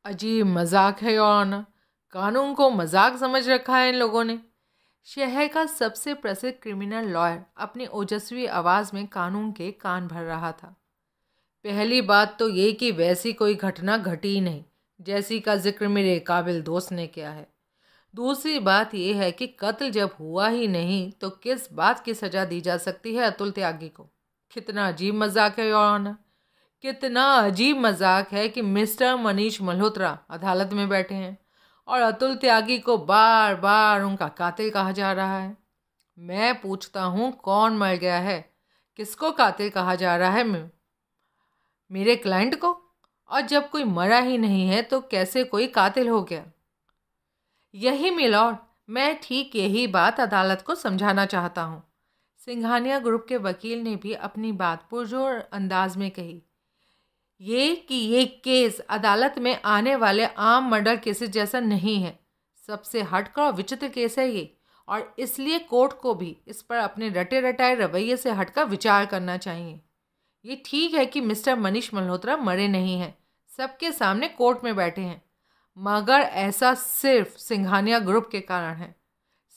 अजीब मजाक है योर ऑनर। कानून को मजाक समझ रखा है इन लोगों ने। शहर का सबसे प्रसिद्ध क्रिमिनल लॉयर अपनी ओजस्वी आवाज़ में कानून के कान भर रहा था। पहली बात तो ये कि वैसी कोई घटना घटी ही नहीं जैसी का जिक्र मेरे काबिल दोस्त ने किया है। दूसरी बात यह है कि कत्ल जब हुआ ही नहीं तो किस बात की सज़ा दी जा सकती है अतुल त्यागी को। कितना अजीब मजाक है योर ऑनर। कितना अजीब मजाक है कि मिस्टर मनीष मल्होत्रा अदालत में बैठे हैं और अतुल त्यागी को बार बार उनका कातिल कहा जा रहा है। मैं पूछता हूँ कौन मर गया है, किसको कातिल कहा जा रहा है? मेरे क्लाइंट को। और जब कोई मरा ही नहीं है तो कैसे कोई कातिल हो गया? यही मिलॉर्ड, मैं ठीक यही बात अदालत को समझाना चाहता हूँ। सिंघानिया ग्रुप के वकील ने भी अपनी बात पुरजोर अंदाज में कही। ये केस अदालत में आने वाले आम मर्डर केसेस जैसा नहीं है। सबसे हटकर और विचित्र केस है ये, और इसलिए कोर्ट को भी इस पर अपने रटे रटाए रवैये से हटकर विचार करना चाहिए। ये ठीक है कि मिस्टर मनीष मल्होत्रा मरे नहीं हैं, सबके सामने कोर्ट में बैठे हैं, मगर ऐसा सिर्फ सिंघानिया ग्रुप के कारण है।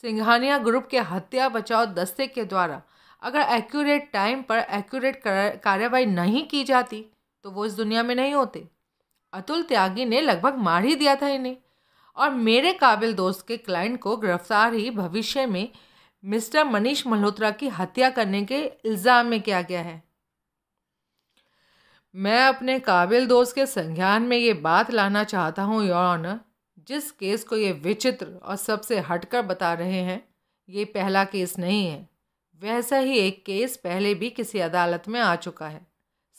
सिंघानिया ग्रुप के हत्या बचाव दस्ते के द्वारा अगर एक्यूरेट टाइम पर एक्यूरेट कार्रवाई नहीं की जाती तो वो इस दुनिया में नहीं होते। अतुल त्यागी ने लगभग मार ही दिया था इन्हें, और मेरे काबिल दोस्त के क्लाइंट को गिरफ्तार ही भविष्य में मिस्टर मनीष मल्होत्रा की हत्या करने के इल्ज़ाम में किया गया है। मैं अपने काबिल दोस्त के संज्ञान में ये बात लाना चाहता हूँ योर ऑनर, जिस केस को ये विचित्र और सबसे हटकर बता रहे हैं ये पहला केस नहीं है। वैसा ही एक केस पहले भी किसी अदालत में आ चुका है।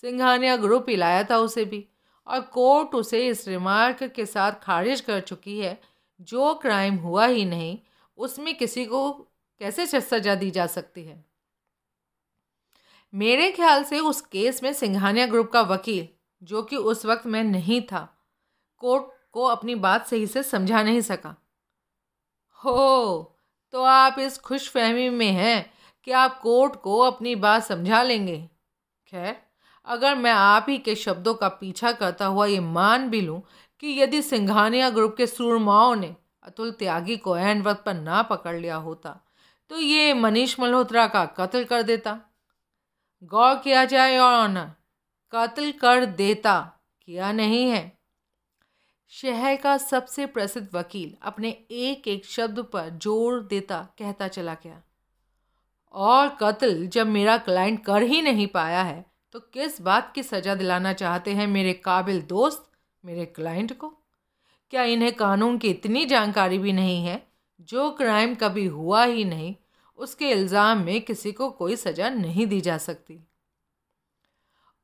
सिंघानिया ग्रुप ही लाया था उसे भी, और कोर्ट उसे इस रिमार्क के साथ खारिज कर चुकी है, जो क्राइम हुआ ही नहीं उसमें किसी को कैसे सज़ा दी जा सकती है। मेरे ख्याल से उस केस में सिंघानिया ग्रुप का वकील, जो कि उस वक्त मैं नहीं था, कोर्ट को अपनी बात सही से समझा नहीं सका। हो, तो आप इस खुशफहमी में हैं कि आप कोर्ट को अपनी बात समझा लेंगे। खैर, अगर मैं आप ही के शब्दों का पीछा करता हुआ ये मान भी लूँ कि यदि सिंघानिया ग्रुप के सूरमाओं ने अतुल त्यागी को ऐन वक्त पर ना पकड़ लिया होता तो ये मनीष मल्होत्रा का कत्ल कर देता। गौर किया जाए योर ऑनर, कत्ल कर देता, किया नहीं है। शहर का सबसे प्रसिद्ध वकील अपने एक एक शब्द पर जोर देता कहता चला गया। और कत्ल जब मेरा क्लाइंट कर ही नहीं पाया है तो किस बात की सज़ा दिलाना चाहते हैं मेरे काबिल दोस्त मेरे क्लाइंट को? क्या इन्हें कानून की इतनी जानकारी भी नहीं है? जो क्राइम कभी हुआ ही नहीं उसके इल्ज़ाम में किसी को कोई सज़ा नहीं दी जा सकती।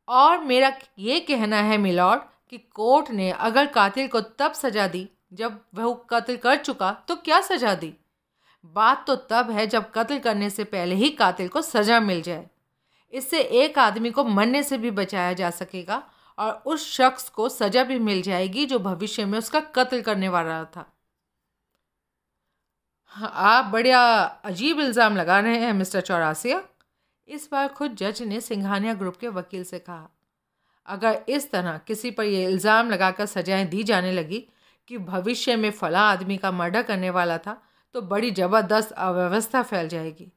और मेरा ये कहना है मिलॉर्ड कि कोर्ट ने अगर कातिल को तब सज़ा दी जब वह कत्ल कर चुका तो क्या सज़ा दी? बात तो तब है जब कत्ल करने से पहले ही कातिल को सज़ा मिल जाए। इससे एक आदमी को मरने से भी बचाया जा सकेगा और उस शख्स को सज़ा भी मिल जाएगी जो भविष्य में उसका कत्ल करने वाला था। आप बढ़िया अजीब इल्ज़ाम लगा रहे हैं मिस्टर चौरासिया। इस बार खुद जज ने सिंघानिया ग्रुप के वकील से कहा। अगर इस तरह किसी पर यह इल्ज़ाम लगाकर सजाएं दी जाने लगी कि भविष्य में फला आदमी का मर्डर करने वाला था तो बड़ी ज़बरदस्त अव्यवस्था फैल जाएगी।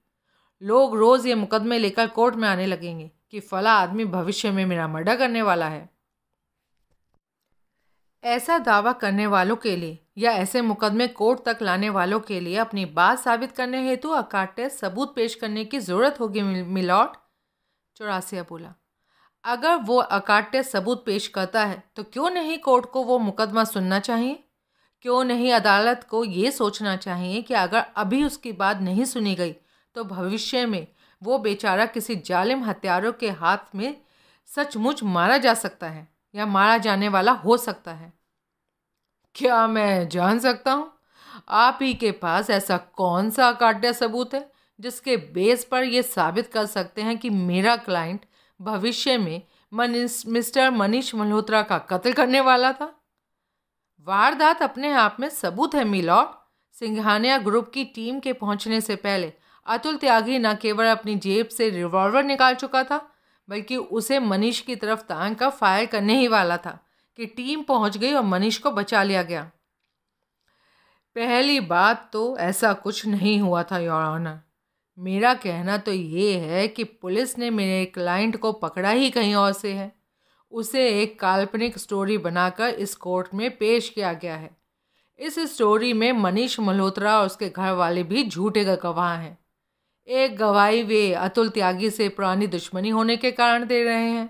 लोग रोज़ ये मुकदमे लेकर कोर्ट में आने लगेंगे कि फला आदमी भविष्य में मेरा मर्डर करने वाला है। ऐसा दावा करने वालों के लिए या ऐसे मुकदमे कोर्ट तक लाने वालों के लिए अपनी बात साबित करने हेतु अकाट्य सबूत पेश करने की ज़रूरत होगी मिलॉर्ड, चौरासिया बोला। अगर वो अकाट्य सबूत पेश करता है तो क्यों नहीं कोर्ट को वो मुकदमा सुनना चाहिए? क्यों नहीं अदालत को ये सोचना चाहिए कि अगर अभी उसकी बात नहीं सुनी गई तो भविष्य में वो बेचारा किसी जालिम हत्यारों के हाथ में सचमुच मारा जा सकता है या मारा जाने वाला हो सकता है। क्या मैं जान सकता हूँ आप ही के पास ऐसा कौन सा अकाट्य सबूत है जिसके बेस पर यह साबित कर सकते हैं कि मेरा क्लाइंट भविष्य में मिस्टर मनीष मल्होत्रा का कत्ल करने वाला था? वारदात अपने आप में सबूत है मिलॉर्ड। सिंघानिया ग्रुप की टीम के पहुंचने से पहले अतुल त्यागी न केवल अपनी जेब से रिवॉल्वर निकाल चुका था बल्कि उसे मनीष की तरफ तान कर फायर करने ही वाला था कि टीम पहुंच गई और मनीष को बचा लिया गया। पहली बात तो ऐसा कुछ नहीं हुआ था योर ऑनर। मेरा कहना तो ये है कि पुलिस ने मेरे क्लाइंट को पकड़ा ही कहीं और से है। उसे एक काल्पनिक स्टोरी बनाकर इस कोर्ट में पेश किया गया है। इस स्टोरी में मनीष मल्होत्रा और उसके घर वाले भी झूठे गवाह हैं। एक गवाही वे अतुल त्यागी से पुरानी दुश्मनी होने के कारण दे रहे हैं,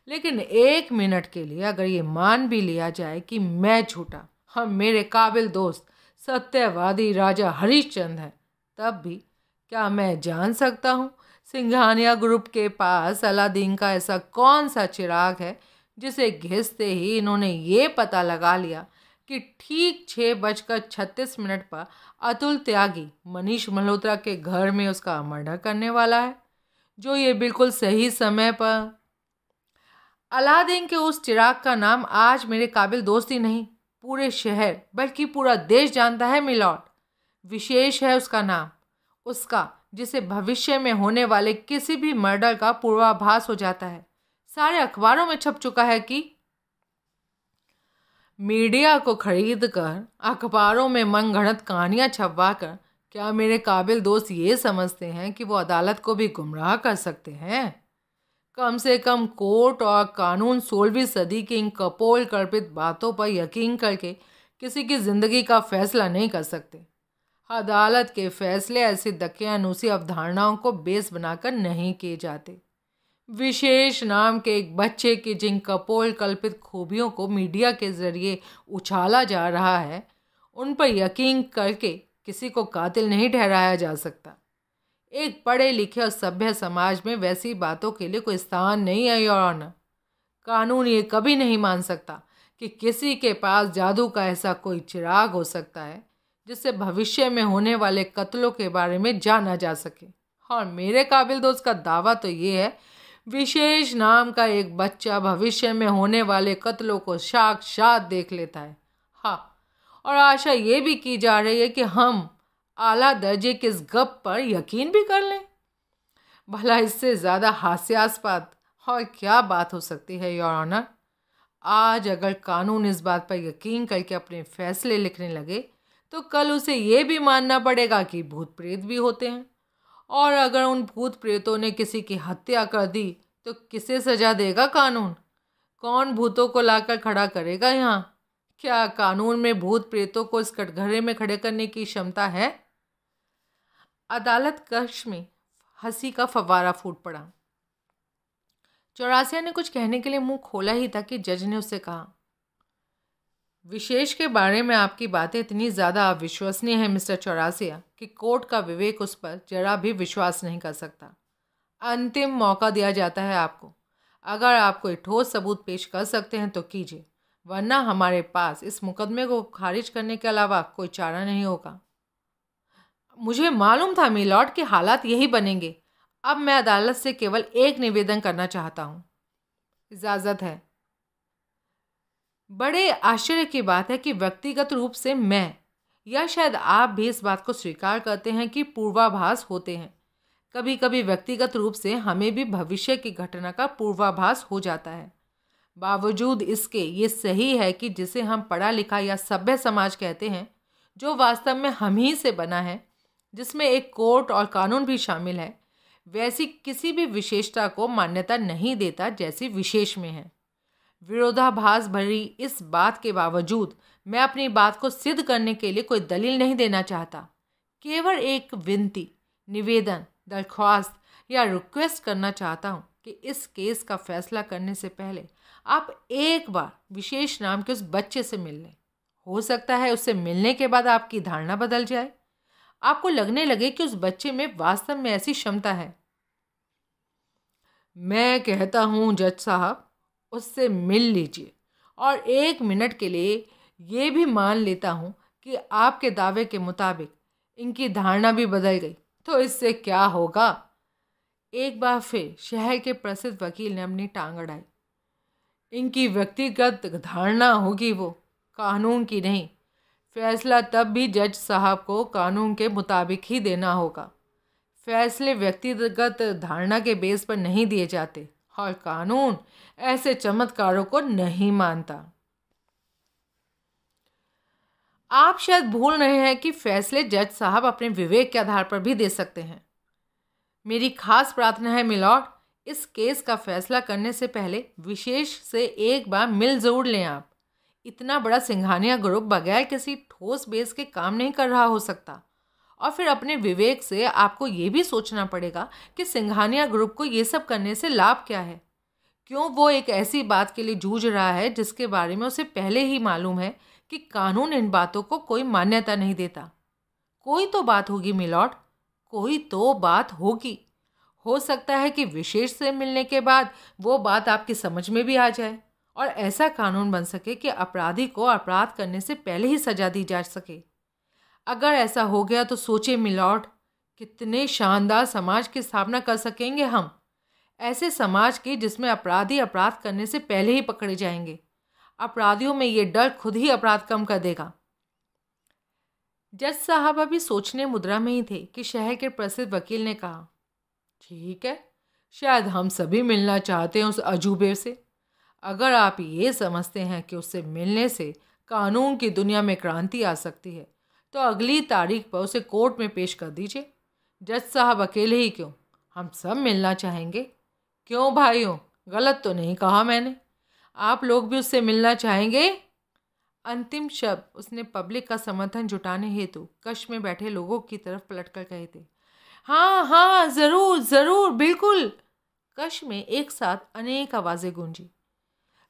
लेकिन 1 मिनट के लिए अगर ये मान भी लिया जाए कि मैं झूठा, हम मेरे काबिल दोस्त सत्यवादी राजा हरिश्चंद्र है, तब भी क्या मैं जान सकता हूँ सिंघानिया ग्रुप के पास अलादीन का ऐसा कौन सा चिराग है जिसे घिसते ही इन्होंने ये पता लगा लिया कि ठीक 6:36 पर अतुल त्यागी मनीष मल्होत्रा के घर में उसका मर्डर करने वाला है, जो ये बिल्कुल सही समय पर। अलादीन के उस चिराग का नाम आज मेरे काबिल दोस्त ही नहीं, पूरे शहर बल्कि पूरा देश जानता है मिलॉर्ड। विशेष है उसका नाम, उसका जिसे भविष्य में होने वाले किसी भी मर्डर का पूर्वाभास हो जाता है। सारे अखबारों में छप चुका है कि मीडिया को खरीद कर अखबारों में मनगढ़ंत कहानियां छपवा कर क्या मेरे काबिल दोस्त ये समझते हैं कि वो अदालत को भी गुमराह कर सकते हैं? कम से कम कोर्ट और कानून 16वीं सदी की इन कपोल कल्पित बातों पर यकीन करके किसी की जिंदगी का फैसला नहीं कर सकते। अदालत के फैसले ऐसी दकियानूसी अवधारणाओं को बेस बनाकर नहीं किए जाते। विशेष नाम के एक बच्चे की जिन कपोल कल्पित खूबियों को मीडिया के जरिए उछाला जा रहा है, उन पर यकीन करके किसी को कातिल नहीं ठहराया जा सकता। एक पढ़े लिखे और सभ्य समाज में वैसी बातों के लिए कोई स्थान नहीं है योर ऑनर। कानून ये कभी नहीं मान सकता कि किसी के पास जादू का ऐसा कोई चिराग हो सकता है जिससे भविष्य में होने वाले कत्लों के बारे में जाना जा सके। और मेरे काबिल दोस्त का दावा तो ये है, विशेष नाम का एक बच्चा भविष्य में होने वाले कत्लों को साक्षात देख लेता है। हाँ, और आशा ये भी की जा रही है कि हम आला दर्जे के इस गप पर यकीन भी कर लें। भला इससे ज़्यादा हास्यास्पद और क्या बात हो सकती है योर ऑनर? आज अगर कानून इस बात पर यकीन करके अपने फैसले लिखने लगे तो कल उसे ये भी मानना पड़ेगा कि भूत प्रेत भी होते हैं, और अगर उन भूत प्रेतों ने किसी की हत्या कर दी तो किसे सजा देगा कानून? कौन भूतों को लाकर खड़ा करेगा यहाँ? क्या कानून में भूत प्रेतों को इस कटघरे में खड़े करने की क्षमता है? अदालत कक्ष में हंसी का फव्वारा फूट पड़ा। चौरासिया ने कुछ कहने के लिए मुंह खोला ही था कि जज ने उससे कहा, विशेष के बारे में आपकी बातें इतनी ज़्यादा अविश्वसनीय है मिस्टर चौरासिया कि कोर्ट का विवेक उस पर जरा भी विश्वास नहीं कर सकता। अंतिम मौका दिया जाता है आपको। अगर आप कोई ठोस सबूत पेश कर सकते हैं तो कीजिए, वरना हमारे पास इस मुकदमे को खारिज करने के अलावा कोई चारा नहीं होगा। मुझे मालूम था मिलॉर्ड कि हालात यही बनेंगे। अब मैं अदालत से केवल एक निवेदन करना चाहता हूँ। इजाज़त है। बड़े आश्चर्य की बात है कि व्यक्तिगत रूप से मैं, या शायद आप भी इस बात को स्वीकार करते हैं कि पूर्वाभास होते हैं। कभी कभी व्यक्तिगत रूप से हमें भी भविष्य की घटना का पूर्वाभास हो जाता है। बावजूद इसके ये सही है कि जिसे हम पढ़ा लिखा या सभ्य समाज कहते हैं, जो वास्तव में हम ही से बना है, जिसमें एक कोर्ट और कानून भी शामिल है, वैसी किसी भी विशेषता को मान्यता नहीं देता जैसी विशेष में है। विरोधाभास भरी इस बात के बावजूद मैं अपनी बात को सिद्ध करने के लिए कोई दलील नहीं देना चाहता। केवल एक विनती, निवेदन, दरख्वास्त या रिक्वेस्ट करना चाहता हूँ कि इस केस का फैसला करने से पहले आप एक बार विशेष नाम के उस बच्चे से मिल लें। हो सकता है उससे मिलने के बाद आपकी धारणा बदल जाए, आपको लगने लगे कि उस बच्चे में वास्तव में ऐसी क्षमता है। मैं कहता हूँ जज साहब, उससे मिल लीजिए, और 1 मिनट के लिए ये भी मान लेता हूँ कि आपके दावे के मुताबिक इनकी धारणा भी बदल गई, तो इससे क्या होगा? एक बार फिर शहर के प्रसिद्ध वकील ने अपनी टांग अड़ाई। इनकी व्यक्तिगत धारणा होगी, वो कानून की नहीं। फैसला तब भी जज साहब को कानून के मुताबिक ही देना होगा। फैसले व्यक्तिगत धारणा के बेस पर नहीं दिए जाते, और कानून ऐसे चमत्कारों को नहीं मानता। आप शायद भूल रहे हैं कि फैसले जज साहब अपने विवेक के आधार पर भी दे सकते हैं। मेरी खास प्रार्थना है मिलॉर्ड, इस केस का फैसला करने से पहले विशेष से एक बार मिल जरूर लें आप। इतना बड़ा सिंघानिया ग्रुप बगैर किसी ठोस बेस के काम नहीं कर रहा हो सकता। और फिर अपने विवेक से आपको ये भी सोचना पड़ेगा कि सिंघानिया ग्रुप को ये सब करने से लाभ क्या है। क्यों वो एक ऐसी बात के लिए जूझ रहा है जिसके बारे में उसे पहले ही मालूम है कि कानून इन बातों को कोई मान्यता नहीं देता। कोई तो बात होगी मिलॉर्ड, कोई तो बात होगी। हो सकता है कि विशेष से मिलने के बाद वो बात आपकी समझ में भी आ जाए और ऐसा कानून बन सके कि अपराधी को अपराध करने से पहले ही सजा दी जा सके। अगर ऐसा हो गया तो सोचे मिलॉर्ड, कितने शानदार समाज की स्थापना कर सकेंगे हम। ऐसे समाज की जिसमें अपराधी अपराध करने से पहले ही पकड़े जाएंगे। अपराधियों में ये डर खुद ही अपराध कम कर देगा। जज साहब अभी सोचने मुद्रा में ही थे कि शहर के प्रसिद्ध वकील ने कहा, ठीक है, शायद हम सभी मिलना चाहते हैं उस अजूबे से। अगर आप ये समझते हैं कि उससे मिलने से कानून की दुनिया में क्रांति आ सकती है तो अगली तारीख पर उसे कोर्ट में पेश कर दीजिए। जज साहब अकेले ही क्यों, हम सब मिलना चाहेंगे। क्यों भाइयों, गलत तो नहीं कहा मैंने? आप लोग भी उससे मिलना चाहेंगे? अंतिम शब्द उसने पब्लिक का समर्थन जुटाने हेतु कक्ष में बैठे लोगों की तरफ पलटकर कहे थे। हाँ हाँ, ज़रूर ज़रूर, बिल्कुल। कक्ष में एक साथ अनेक आवाज़ें गूंजी।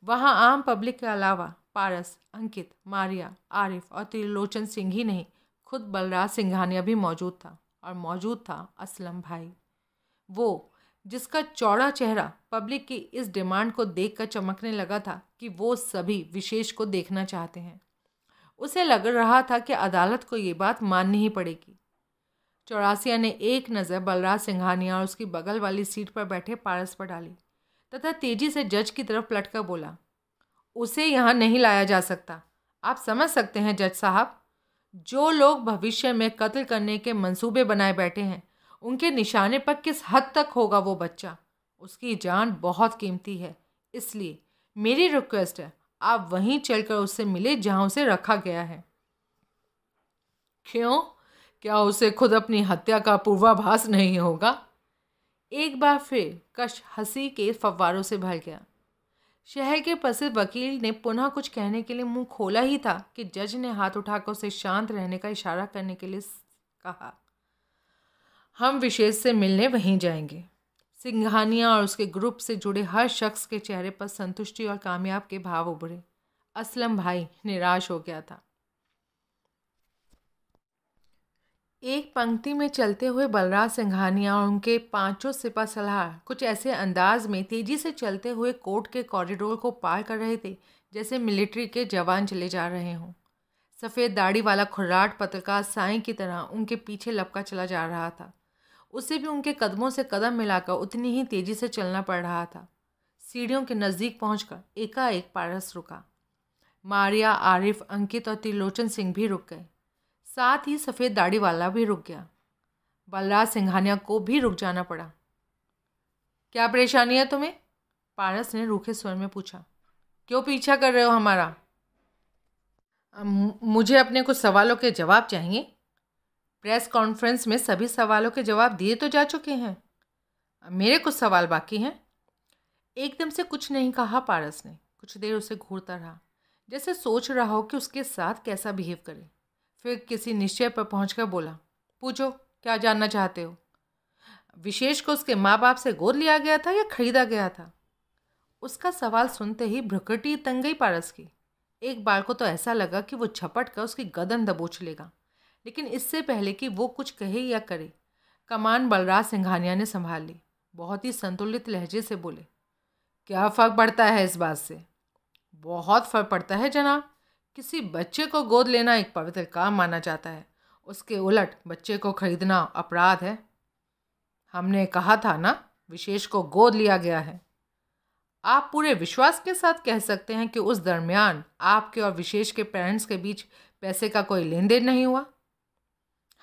वहाँ आम पब्लिक के अलावा पारस, अंकित, मारिया, आरिफ और त्रिलोचन सिंह ही नहीं, खुद बलराज सिंघानिया भी मौजूद था। और मौजूद था असलम भाई, वो जिसका चौड़ा चेहरा पब्लिक की इस डिमांड को देखकर चमकने लगा था कि वो सभी विशेष को देखना चाहते हैं। उसे लग रहा था कि अदालत को ये बात माननी ही पड़ेगी। चौरासिया ने एक नज़र बलराज सिंघानिया और उसकी बगल वाली सीट पर बैठे पारस पर डाली तथा तेजी से जज की तरफ पलटकर बोला, उसे यहाँ नहीं लाया जा सकता। आप समझ सकते हैं जज साहब, जो लोग भविष्य में कत्ल करने के मंसूबे बनाए बैठे हैं उनके निशाने पर किस हद तक होगा वो बच्चा। उसकी जान बहुत कीमती है, इसलिए मेरी रिक्वेस्ट है आप वहीं चलकर उससे मिले जहां उसे रखा गया है। क्यों, क्या उसे खुद अपनी हत्या का पूर्वाभास नहीं होगा? एक बार फिर कश हंसी के फव्वारों से भर गया। शहर के प्रसिद्ध वकील ने पुनः कुछ कहने के लिए मुंह खोला ही था कि जज ने हाथ उठाकर उसे शांत रहने का इशारा करने के लिए कहा, हम विशेष से मिलने वहीं जाएंगे। सिंघानिया और उसके ग्रुप से जुड़े हर शख्स के चेहरे पर संतुष्टि और कामयाब के भाव उभरे। असलम भाई निराश हो गया था। एक पंक्ति में चलते हुए बलराज सिंघानिया और उनके पांचों सिपा सलार कुछ ऐसे अंदाज में तेजी से चलते हुए कोर्ट के कॉरिडोर को पार कर रहे थे जैसे मिलिट्री के जवान चले जा रहे हों। सफ़ेद दाढ़ी वाला खुर्राट पत्रकार साईं की तरह उनके पीछे लपका चला जा रहा था। उसे भी उनके कदमों से कदम मिलाकर उतनी ही तेजी से चलना पड़ रहा था। सीढ़ियों के नज़दीक पहुंचकर एकाएक पारस रुका। मारिया, आरिफ, अंकित और त्रिलोचन सिंह भी रुक गए। साथ ही सफ़ेद दाढ़ी वाला भी रुक गया। बलराज सिंघानिया को भी रुक जाना पड़ा। क्या परेशानी है तुम्हें? पारस ने रूखे स्वर में पूछा। क्यों पीछा कर रहे हो हमारा? मुझे अपने कुछ सवालों के जवाब चाहिए। प्रेस कॉन्फ्रेंस में सभी सवालों के जवाब दिए तो जा चुके हैं। मेरे कुछ सवाल बाकी हैं। एकदम से कुछ नहीं कहा पारस ने। कुछ देर उसे घूरता रहा, जैसे सोच रहा हो कि उसके साथ कैसा बिहेव करे। फिर किसी निश्चय पर पहुंचकर बोला, पूछो, क्या जानना चाहते हो? विशेष को उसके माँ बाप से गोद लिया गया था या खरीदा गया था? उसका सवाल सुनते ही भ्रुकुटी तंग गई पारस की। एक बार को तो ऐसा लगा कि वो झपट कर उसकी गर्दन दबोच लेगा, लेकिन इससे पहले कि वो कुछ कहे या करे, कमान बलराज सिंघानिया ने संभाल ली। बहुत ही संतुलित लहजे से बोले, क्या फ़र्क पड़ता है इस बात से? बहुत फ़र्क पड़ता है जनाब। किसी बच्चे को गोद लेना एक पवित्र काम माना जाता है। उसके उलट बच्चे को खरीदना अपराध है। हमने कहा था ना, विशेष को गोद लिया गया है। आप पूरे विश्वास के साथ कह सकते हैं कि उस दरमियान आपके और विशेष के पेरेंट्स के बीच पैसे का कोई लेन देन नहीं हुआ?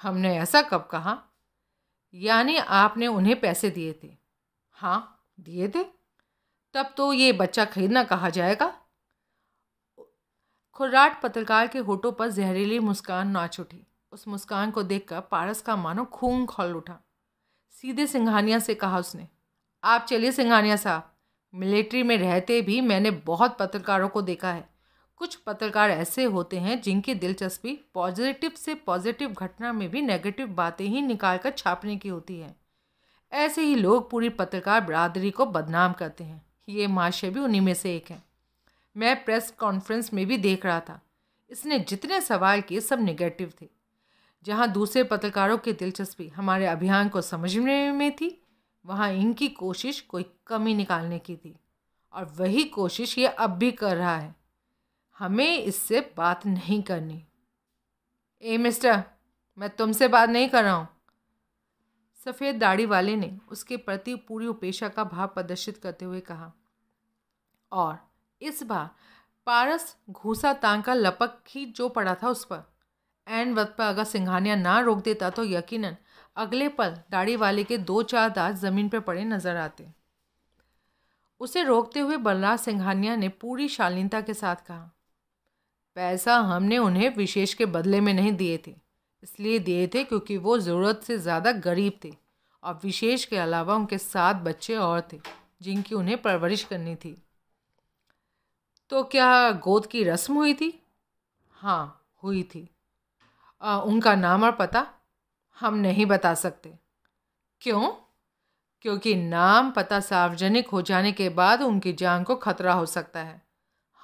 हमने ऐसा कब कहा? यानी आपने उन्हें पैसे दिए थे? हाँ, दिए थे। तब तो ये बच्चा खरीदना कहा जाएगा। खुर्राट पत्रकार के होठों पर जहरीली मुस्कान नाच उठी। उस मुस्कान को देखकर पारस का मानो खून खौल उठा। सीधे सिंघानिया से कहा उसने, आप चलिए सिंघानिया साहब, मिलिट्री में रहते भी मैंने बहुत पत्रकारों को देखा है। कुछ पत्रकार ऐसे होते हैं जिनकी दिलचस्पी पॉजिटिव से पॉजिटिव घटना में भी नेगेटिव बातें ही निकाल कर छापने की होती है। ऐसे ही लोग पूरी पत्रकार बरादरी को बदनाम करते हैं। ये महाशय भी उन्हीं में से एक है। मैं प्रेस कॉन्फ्रेंस में भी देख रहा था, इसने जितने सवाल किए सब नेगेटिव थे। जहाँ दूसरे पत्रकारों की दिलचस्पी हमारे अभियान को समझने में थी, वहाँ इनकी कोशिश कोई कमी निकालने की थी, और वही कोशिश ये अब भी कर रहा है। हमें इससे बात नहीं करनी। ए मिस्टर, मैं तुमसे बात नहीं कर रहा हूँ। सफ़ेद दाढ़ी वाले ने उसके प्रति पूरी उपेक्षा का भाव प्रदर्शित करते हुए कहा। और इस बार पारस घूसा तांग का लपक ही जो पड़ा था उस पर। ऐन वक्त पर अगर सिंघानिया ना रोक देता तो यकीनन अगले पल दाढ़ी वाले के 2-4 दांत जमीन पर पड़े नजर आते। उसे रोकते हुए बलराज सिंघानिया ने पूरी शालीनता के साथ कहा, पैसा हमने उन्हें विशेष के बदले में नहीं दिए थे, इसलिए दिए थे क्योंकि वो ज़रूरत से ज़्यादा गरीब थे, और विशेष के अलावा उनके 7 बच्चे और थे जिनकी उन्हें परवरिश करनी थी। तो क्या गोद की रस्म हुई थी? हाँ, हुई थी। उनका नाम और पता हम नहीं बता सकते। क्यों? क्योंकि नाम पता सार्वजनिक हो जाने के बाद उनकी जान को खतरा हो सकता है।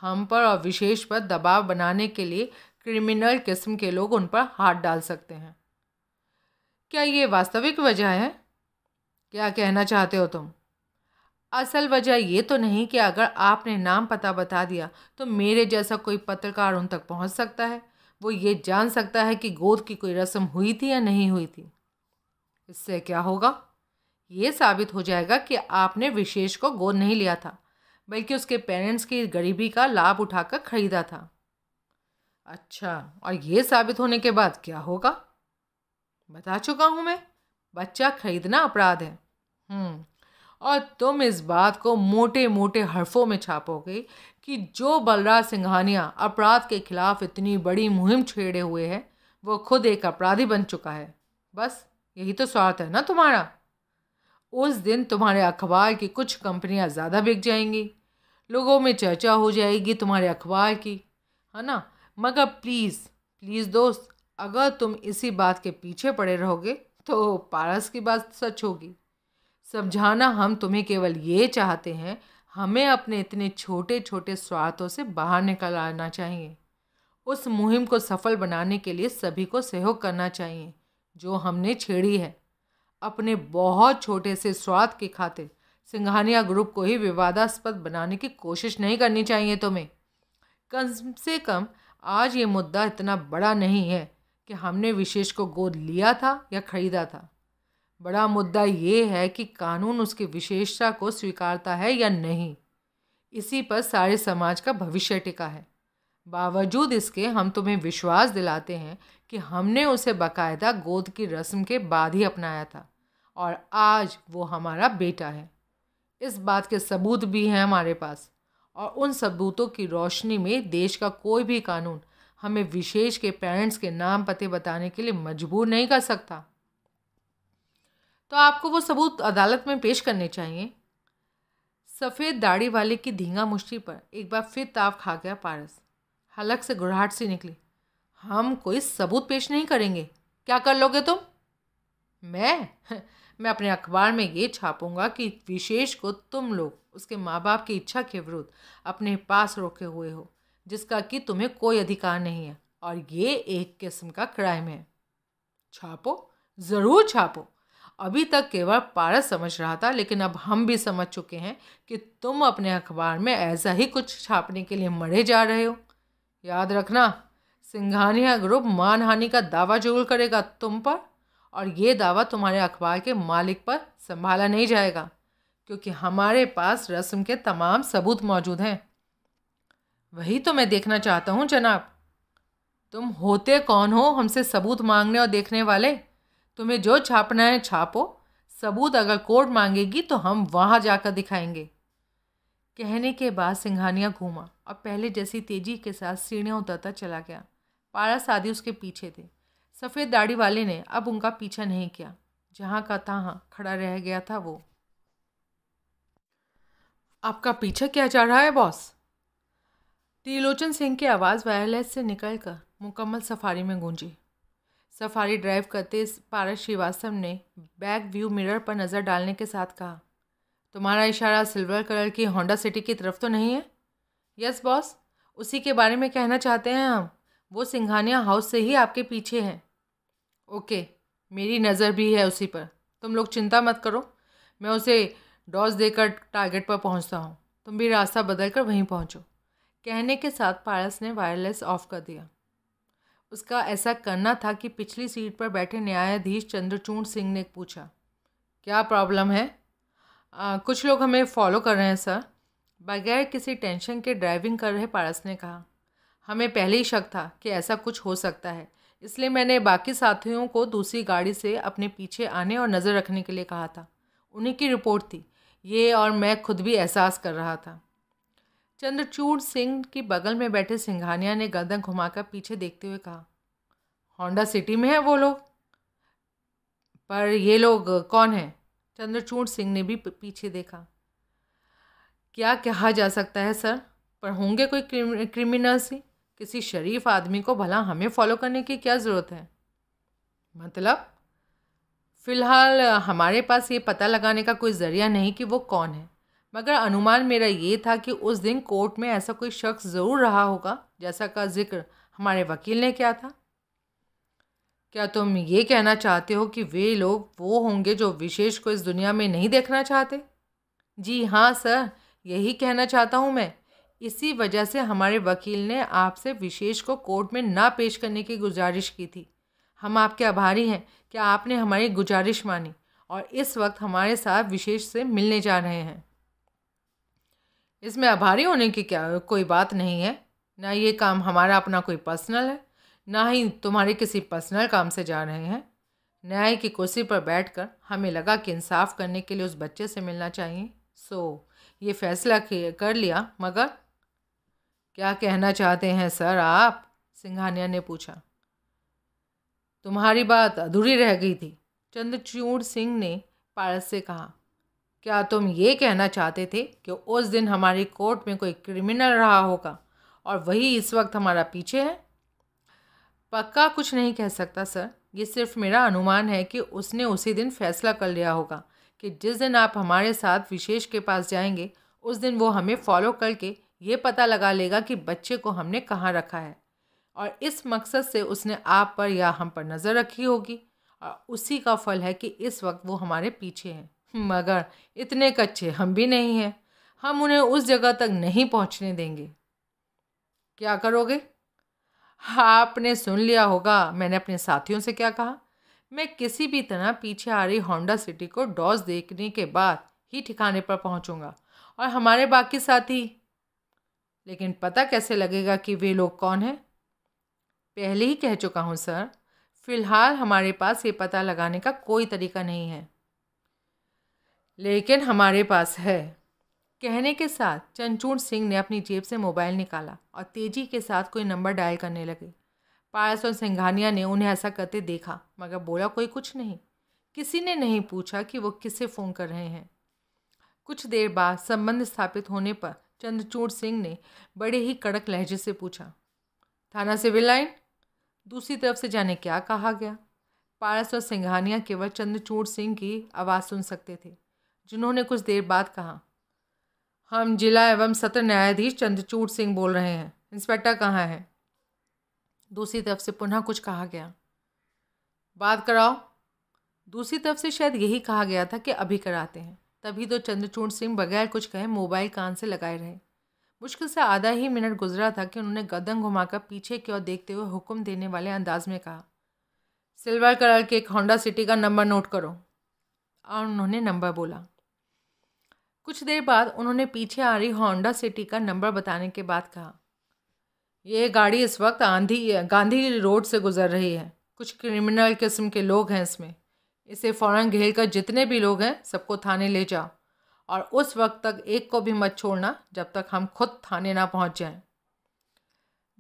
हम पर और विशेष पर दबाव बनाने के लिए क्रिमिनल किस्म के लोग उन पर हाथ डाल सकते हैं। क्या ये वास्तविक वजह है? क्या कहना चाहते हो तुम? असल वजह ये तो नहीं कि अगर आपने नाम पता बता दिया तो मेरे जैसा कोई पत्रकार उन तक पहुंच सकता है। वो ये जान सकता है कि गोद की कोई रस्म हुई थी या नहीं हुई थी। इससे क्या होगा? ये साबित हो जाएगा कि आपने विशेष को गोद नहीं लिया था, बल्कि उसके पेरेंट्स की गरीबी का लाभ उठाकर खरीदा था। अच्छा, और ये साबित होने के बाद क्या होगा? बता चुका हूँ मैं, बच्चा खरीदना अपराध है। और तुम इस बात को मोटे मोटे हरफों में छापोगे कि जो बलराज सिंघानिया अपराध के खिलाफ इतनी बड़ी मुहिम छेड़े हुए है, वो खुद एक अपराधी बन चुका है। बस यही तो स्वार्थ है ना तुम्हारा। उस दिन तुम्हारे अखबार की कुछ कंपनियां ज़्यादा बिक जाएंगी, लोगों में चर्चा हो जाएगी तुम्हारे अखबार की, है ना? मगर प्लीज़ प्लीज़ दोस्त, अगर तुम इसी बात के पीछे पड़े रहोगे तो पारस की बात सच होगी। समझाना हम तुम्हें केवल ये चाहते हैं, हमें अपने इतने छोटे छोटे स्वार्थों से बाहर निकल आना चाहिए। उस मुहिम को सफल बनाने के लिए सभी को सहयोग करना चाहिए जो हमने छेड़ी है। अपने बहुत छोटे से स्वार्थ की खातिर सिंघानिया ग्रुप को ही विवादास्पद बनाने की कोशिश नहीं करनी चाहिए तुम्हें। कम से कम आज ये मुद्दा इतना बड़ा नहीं है कि हमने विशेष को गोद लिया था या खरीदा था। बड़ा मुद्दा ये है कि कानून उसकी विशेषता को स्वीकारता है या नहीं। इसी पर सारे समाज का भविष्य टिका है। बावजूद इसके हम तुम्हें विश्वास दिलाते हैं कि हमने उसे बाकायदा गोद की रस्म के बाद ही अपनाया था, और आज वो हमारा बेटा है। इस बात के सबूत भी हैं हमारे पास, और उन सबूतों की रोशनी में देश का कोई भी कानून हमें विशेष के पेरेंट्स के नाम पते बताने के लिए मजबूर नहीं कर सकता। तो आपको वो सबूत अदालत में पेश करने चाहिए। सफ़ेद दाढ़ी वाले की धींगा मुष्टि पर एक बार फिर ताव खा गया पारस। हलक से गुड़ाहट सी निकली, हम कोई सबूत पेश नहीं करेंगे। क्या कर लोगे तुम? मैं अपने अखबार में ये छापूंगा कि विशेष को तुम लोग उसके माँ बाप की इच्छा के विरुद्ध अपने पास रोके हुए हो, जिसका कि तुम्हें कोई अधिकार नहीं है, और ये एक किस्म का क्राइम है। छापो, ज़रूर छापो। अभी तक केवल पारस समझ रहा था, लेकिन अब हम भी समझ चुके हैं कि तुम अपने अखबार में ऐसा ही कुछ छापने के लिए मरे जा रहे हो। याद रखना, सिंघानिया ग्रुप मानहानि का दावा जरूर करेगा तुम पर, और ये दावा तुम्हारे अखबार के मालिक पर संभाला नहीं जाएगा, क्योंकि हमारे पास रस्म के तमाम सबूत मौजूद हैं। वही तो मैं देखना चाहता हूँ जनाब। तुम होते कौन हो हमसे सबूत मांगने और देखने वाले? तुम्हें जो छापना है छापो, सबूत अगर कोर्ट मांगेगी तो हम वहाँ जाकर दिखाएंगे। कहने के बाद सिंघानिया घूमा और पहले जैसी तेजी के साथ सीढ़ियाँ उतरता चला गया। पारस आदि उसके पीछे थे। सफ़ेद दाढ़ी वाले ने अब उनका पीछा नहीं किया। जहाँ का तहाँ खड़ा रह गया था वो। आपका पीछा क्या जा रहा है बॉस? त्रिलोचन सिंह की आवाज़ वायरलेस से निकलकर मुकम्मल सफारी में गूंजी। सफारी ड्राइव करते पारस श्रीवास्तव ने बैक व्यू मिरर पर नज़र डालने के साथ कहा, तुम्हारा इशारा सिल्वर कलर की होंडा सिटी की तरफ तो नहीं है? यस बॉस, उसी के बारे में कहना चाहते हैं हम। वो सिंघानिया हाउस से ही आपके पीछे है। ओके, मेरी नज़र भी है उसी पर। तुम लोग चिंता मत करो, मैं उसे डॉज देकर टारगेट पर पहुंचता हूं। तुम भी रास्ता बदल कर वहीं पहुंचो। कहने के साथ पारस ने वायरलेस ऑफ कर दिया। उसका ऐसा करना था कि पिछली सीट पर बैठे न्यायाधीश चंद्रचूड़ सिंह ने पूछा, क्या प्रॉब्लम है? कुछ लोग हमें फॉलो कर रहे हैं सर। बगैर किसी टेंशन के ड्राइविंग कर रहे पारस ने कहा, हमें पहले ही शक था कि ऐसा कुछ हो सकता है, इसलिए मैंने बाकी साथियों को दूसरी गाड़ी से अपने पीछे आने और नज़र रखने के लिए कहा था। उन्हीं की रिपोर्ट थी ये, और मैं खुद भी एहसास कर रहा था। चंद्रचूड़ सिंह की बगल में बैठे सिंघानिया ने गर्दन घुमाकर पीछे देखते हुए कहा, होंडा सिटी में है वो लोग? पर ये लोग कौन हैं? चंद्रचूड़ सिंह ने भी पीछे देखा। क्या कहा जा सकता है सर, पर होंगे कोई क्रिमिनल्स ही। किसी शरीफ आदमी को भला हमें फॉलो करने की क्या ज़रूरत है? मतलब? फ़िलहाल हमारे पास ये पता लगाने का कोई ज़रिया नहीं कि वो कौन है, मगर अनुमान मेरा ये था कि उस दिन कोर्ट में ऐसा कोई शख्स ज़रूर रहा होगा जैसा का जिक्र हमारे वकील ने किया था। क्या तुम ये कहना चाहते हो कि वे लोग वो होंगे जो विशेष को इस दुनिया में नहीं देखना चाहते? जी हाँ सर, यही कहना चाहता हूँ मैं। इसी वजह से हमारे वकील ने आपसे विशेष को कोर्ट में ना पेश करने की गुजारिश की थी। हम आपके आभारी हैं कि आपने हमारी गुजारिश मानी और इस वक्त हमारे साथ विशेष से मिलने जा रहे हैं। इसमें आभारी होने की क्या कोई बात नहीं है। ना ये काम हमारा अपना कोई पर्सनल है, ना ही तुम्हारे किसी पर्सनल काम से जा रहे हैं। न्याय की कुर्सी पर बैठकर हमें लगा कि इंसाफ करने के लिए उस बच्चे से मिलना चाहिए, सो ये फैसला कर लिया। मगर क्या कहना चाहते हैं सर आप? सिंघानिया ने पूछा। तुम्हारी बात अधूरी रह गई थी, चंद्रचूड़ सिंह ने पारस से कहा। क्या तुम ये कहना चाहते थे कि उस दिन हमारी कोर्ट में कोई क्रिमिनल रहा होगा और वही इस वक्त हमारा पीछे है? पक्का कुछ नहीं कह सकता सर, ये सिर्फ मेरा अनुमान है कि उसने उसी दिन फैसला कर लिया होगा कि जिस दिन आप हमारे साथ विशेष के पास जाएंगे उस दिन वो हमें फॉलो करके ये पता लगा लेगा कि बच्चे को हमने कहाँ रखा है, और इस मकसद से उसने आप पर या हम पर नज़र रखी होगी, और उसी का फल है कि इस वक्त वो हमारे पीछे हैं। मगर इतने कच्चे हम भी नहीं हैं, हम उन्हें उस जगह तक नहीं पहुंचने देंगे। क्या करोगे? आपने सुन लिया होगा मैंने अपने साथियों से क्या कहा। मैं किसी भी तरह पीछे आ रही होंडा सिटी को डॉज देखने के बाद ही ठिकाने पर पहुंचूंगा, और हमारे बाकी साथी। लेकिन पता कैसे लगेगा कि वे लोग कौन हैं? पहले ही कह चुका हूं सर, फिलहाल हमारे पास ये पता लगाने का कोई तरीका नहीं है। लेकिन हमारे पास है। कहने के साथ चंद्रचूड़ सिंह ने अपनी जेब से मोबाइल निकाला और तेजी के साथ कोई नंबर डायल करने लगे। पारस और सिंघानिया ने उन्हें ऐसा करते देखा, मगर बोला कोई कुछ नहीं। किसी ने नहीं पूछा कि वो किससे फ़ोन कर रहे हैं। कुछ देर बाद संबंध स्थापित होने पर चंद्रचूड़ सिंह ने बड़े ही कड़क लहजे से पूछा, थाना सिविल लाइन? दूसरी तरफ से जाने क्या कहा गया। पारस और सिंघानिया केवल चंद्रचूड़ सिंह की आवाज़ सुन सकते थे, जिन्होंने कुछ देर बाद कहा, हम जिला एवं सत्र न्यायाधीश चंद्रचूड़ सिंह बोल रहे हैं। इंस्पेक्टर कहाँ है? दूसरी तरफ से पुनः कुछ कहा गया, बात कराओ। दूसरी तरफ से शायद यही कहा गया था कि अभी कराते हैं। तभी तो चंद्रचूड़ सिंह बगैर कुछ कहे मोबाइल कान से लगाए रहे। मुश्किल से आधा ही मिनट गुजरा था कि उन्होंने गर्दन घुमाकर पीछे की ओर देखते हुए हुक्म देने वाले अंदाज में कहा, सिल्वर कलर के एक होंडा सिटी का नंबर नोट करो। और उन्होंने नंबर बोला। कुछ देर बाद उन्होंने पीछे आ रही होंडा सिटी का नंबर बताने के बाद कहा, ये गाड़ी इस वक्त गांधी रोड से गुजर रही है। कुछ क्रिमिनल किस्म के लोग हैं इसमें। इसे फ़ौरन घेर कर जितने भी लोग हैं सबको थाने ले जाओ और उस वक्त तक एक को भी मत छोड़ना जब तक हम खुद थाने ना पहुंच जाएं।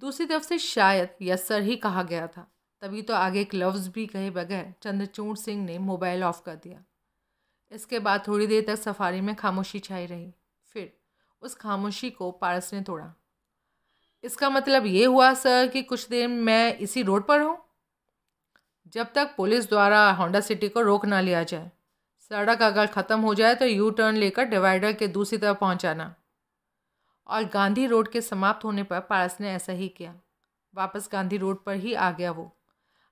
दूसरी तरफ से शायद यस सर ही कहा गया था, तभी तो आगे एक लफ्ज़ भी कहे बगैर चंद्रचूड़ सिंह ने मोबाइल ऑफ कर दिया। इसके बाद थोड़ी देर तक सफारी में खामोशी छाई रही। फिर उस खामोशी को पारस ने तोड़ा। इसका मतलब ये हुआ सर कि कुछ देर मैं इसी रोड पर हूँ, जब तक पुलिस द्वारा होंडा सिटी को रोक ना लिया जाए। सड़क अगर ख़त्म हो जाए तो यू टर्न लेकर डिवाइडर के दूसरी तरफ पहुँचाना। और गांधी रोड के समाप्त होने पर पारस ने ऐसा ही किया। वापस गांधी रोड पर ही आ गया वो।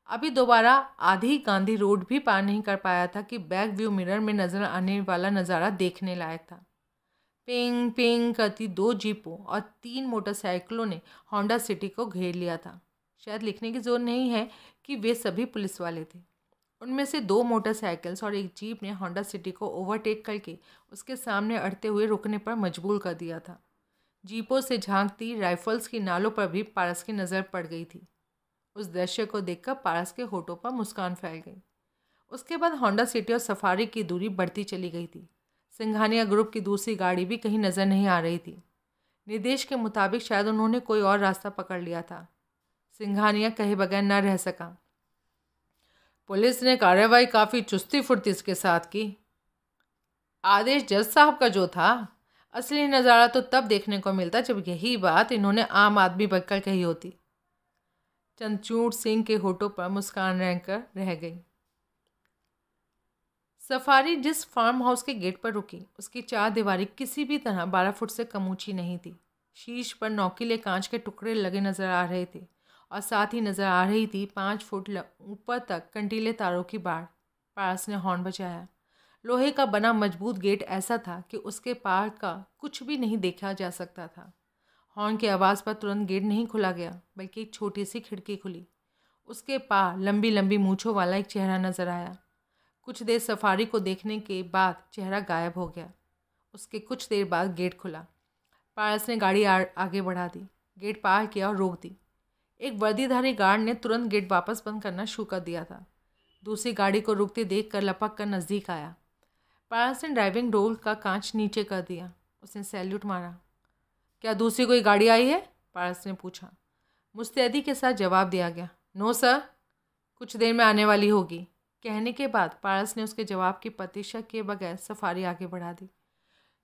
अभी दोबारा आधी गांधी रोड भी पार नहीं कर पाया था कि बैक व्यू मिरर में नज़र आने वाला नज़ारा देखने लायक था। पिंग पिंग करती 2 जीपों और 3 मोटरसाइकिलों ने होंडा सिटी को घेर लिया था। शायद लिखने की ज़रूरत नहीं है कि वे सभी पुलिस वाले थे। उनमें से 2 मोटरसाइकिल्स और एक जीप ने होंडा सिटी को ओवरटेक करके उसके सामने अड़ते हुए रुकने पर मजबूर कर दिया था। जीपों से झांकती राइफल्स की नालों पर भी पारस की नज़र पड़ गई थी। उस दृश्य को देखकर पारस के होठों पर मुस्कान फैल गई। उसके बाद होंडा सिटी और सफारी की दूरी बढ़ती चली गई थी। सिंघानिया ग्रुप की दूसरी गाड़ी भी कहीं नज़र नहीं आ रही थी। निर्देश के मुताबिक शायद उन्होंने कोई और रास्ता पकड़ लिया था। सिंघानिया कहे बगैर न रह सका। पुलिस ने कार्रवाई काफ़ी चुस्ती फुर्ती के साथ की। आदेश जज साहब का जो था, असली नज़ारा तो तब देखने को मिलता जब यही बात इन्होंने आम आदमी बनकर कही होती। चंद्रचूड़ सिंह के होठों पर मुस्कान रहकर रह गई। सफारी जिस फार्म हाउस के गेट पर रुकी, उसकी 4 दीवारी किसी भी तरह 12 फुट से कम ऊंची नहीं थी। शीश पर नोकीले कांच के टुकड़े लगे नजर आ रहे थे और साथ ही नजर आ रही थी 5 फुट ऊपर तक कंटीले तारों की बाड़। पारस ने हॉर्न बजाया। लोहे का बना मजबूत गेट ऐसा था कि उसके पार का कुछ भी नहीं देखा जा सकता था। हॉर्न की आवाज़ पर तुरंत गेट नहीं खुला गया, बल्कि एक छोटी सी खिड़की खुली। उसके पार लंबी लंबी मूँछों वाला एक चेहरा नजर आया। कुछ देर सफारी को देखने के बाद चेहरा गायब हो गया। उसके कुछ देर बाद गेट खुला। पारस ने गाड़ी आगे बढ़ा दी, गेट पार किया और रोक दी। एक वर्दीधारी गार्ड ने तुरंत गेट वापस बंद करना शुरू कर दिया था। दूसरी गाड़ी को रुकते देख कर लपक कर नज़दीक आया। पारस ने ड्राइविंग डोर का कांच नीचे कर दिया। उसने सैल्यूट मारा। क्या दूसरी कोई गाड़ी आई है? पारस ने पूछा। मुस्तैदी के साथ जवाब दिया गया। नो सर, कुछ देर में आने वाली होगी। कहने के बाद पारस ने उसके जवाब की प्रतीक्षा किए बगैर सफारी आगे बढ़ा दी।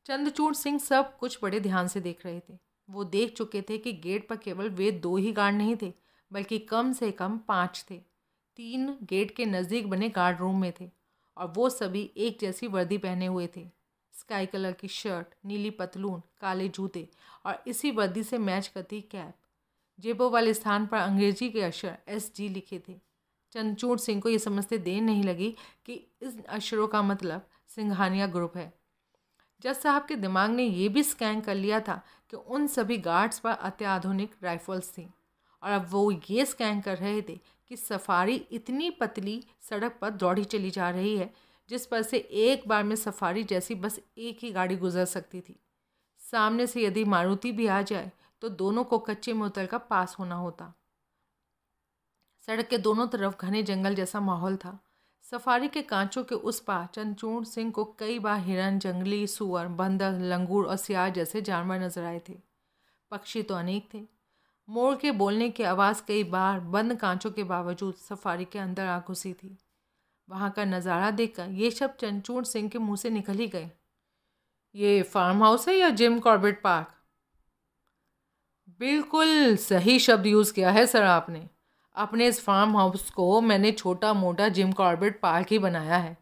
चंद्रचूड़ सिंह सब कुछ बड़े ध्यान से देख रहे थे। वो देख चुके थे कि गेट पर केवल वे 2 ही गार्ड नहीं थे, बल्कि कम से कम 5 थे। 3 गेट के नज़दीक बने गार्ड रूम में थे और वो सभी एक जैसी वर्दी पहने हुए थे। स्काई कलर की शर्ट, नीली पतलून, काले जूते और इसी वर्दी से मैच करती कैप। जेबों वाले स्थान पर अंग्रेजी के अक्षर SG लिखे थे। चंद्रचूड़ सिंह को ये समझते देर नहीं लगी कि इस अक्षरों का मतलब सिंघानिया ग्रुप है। जज साहब के दिमाग ने यह भी स्कैन कर लिया था कि उन सभी गार्ड्स पर अत्याधुनिक राइफल्स थी और अब वो ये स्कैन कर रहे थे कि सफारी इतनी पतली सड़क पर दौड़ी चली जा रही है जिस पर से एक बार में सफारी जैसी बस एक ही गाड़ी गुजर सकती थी। सामने से यदि मारुति भी आ जाए तो दोनों को कच्चे में उतरकर पास होना होता। सड़क के दोनों तरफ घने जंगल जैसा माहौल था। सफारी के कांचों के उस पार चंद्रचूड़ सिंह को कई बार हिरन, जंगली सुअर, बंदर, लंगूर और सियार जैसे जानवर नजर आए थे। पक्षी तो अनेक थे। मोर के बोलने की आवाज़ कई बार बंद कांचों के बावजूद सफारी के अंदर आ घुसी थी। वहाँ का नज़ारा देखकर ये शब्द चंद्रचूड़ सिंह के मुंह से निकल ही गए। ये फार्म हाउस है या जिम कॉर्बेट पार्क? बिल्कुल सही शब्द यूज़ किया है सर आपने। अपने इस फार्म हाउस को मैंने छोटा मोटा जिम कॉर्बेट पार्क ही बनाया है।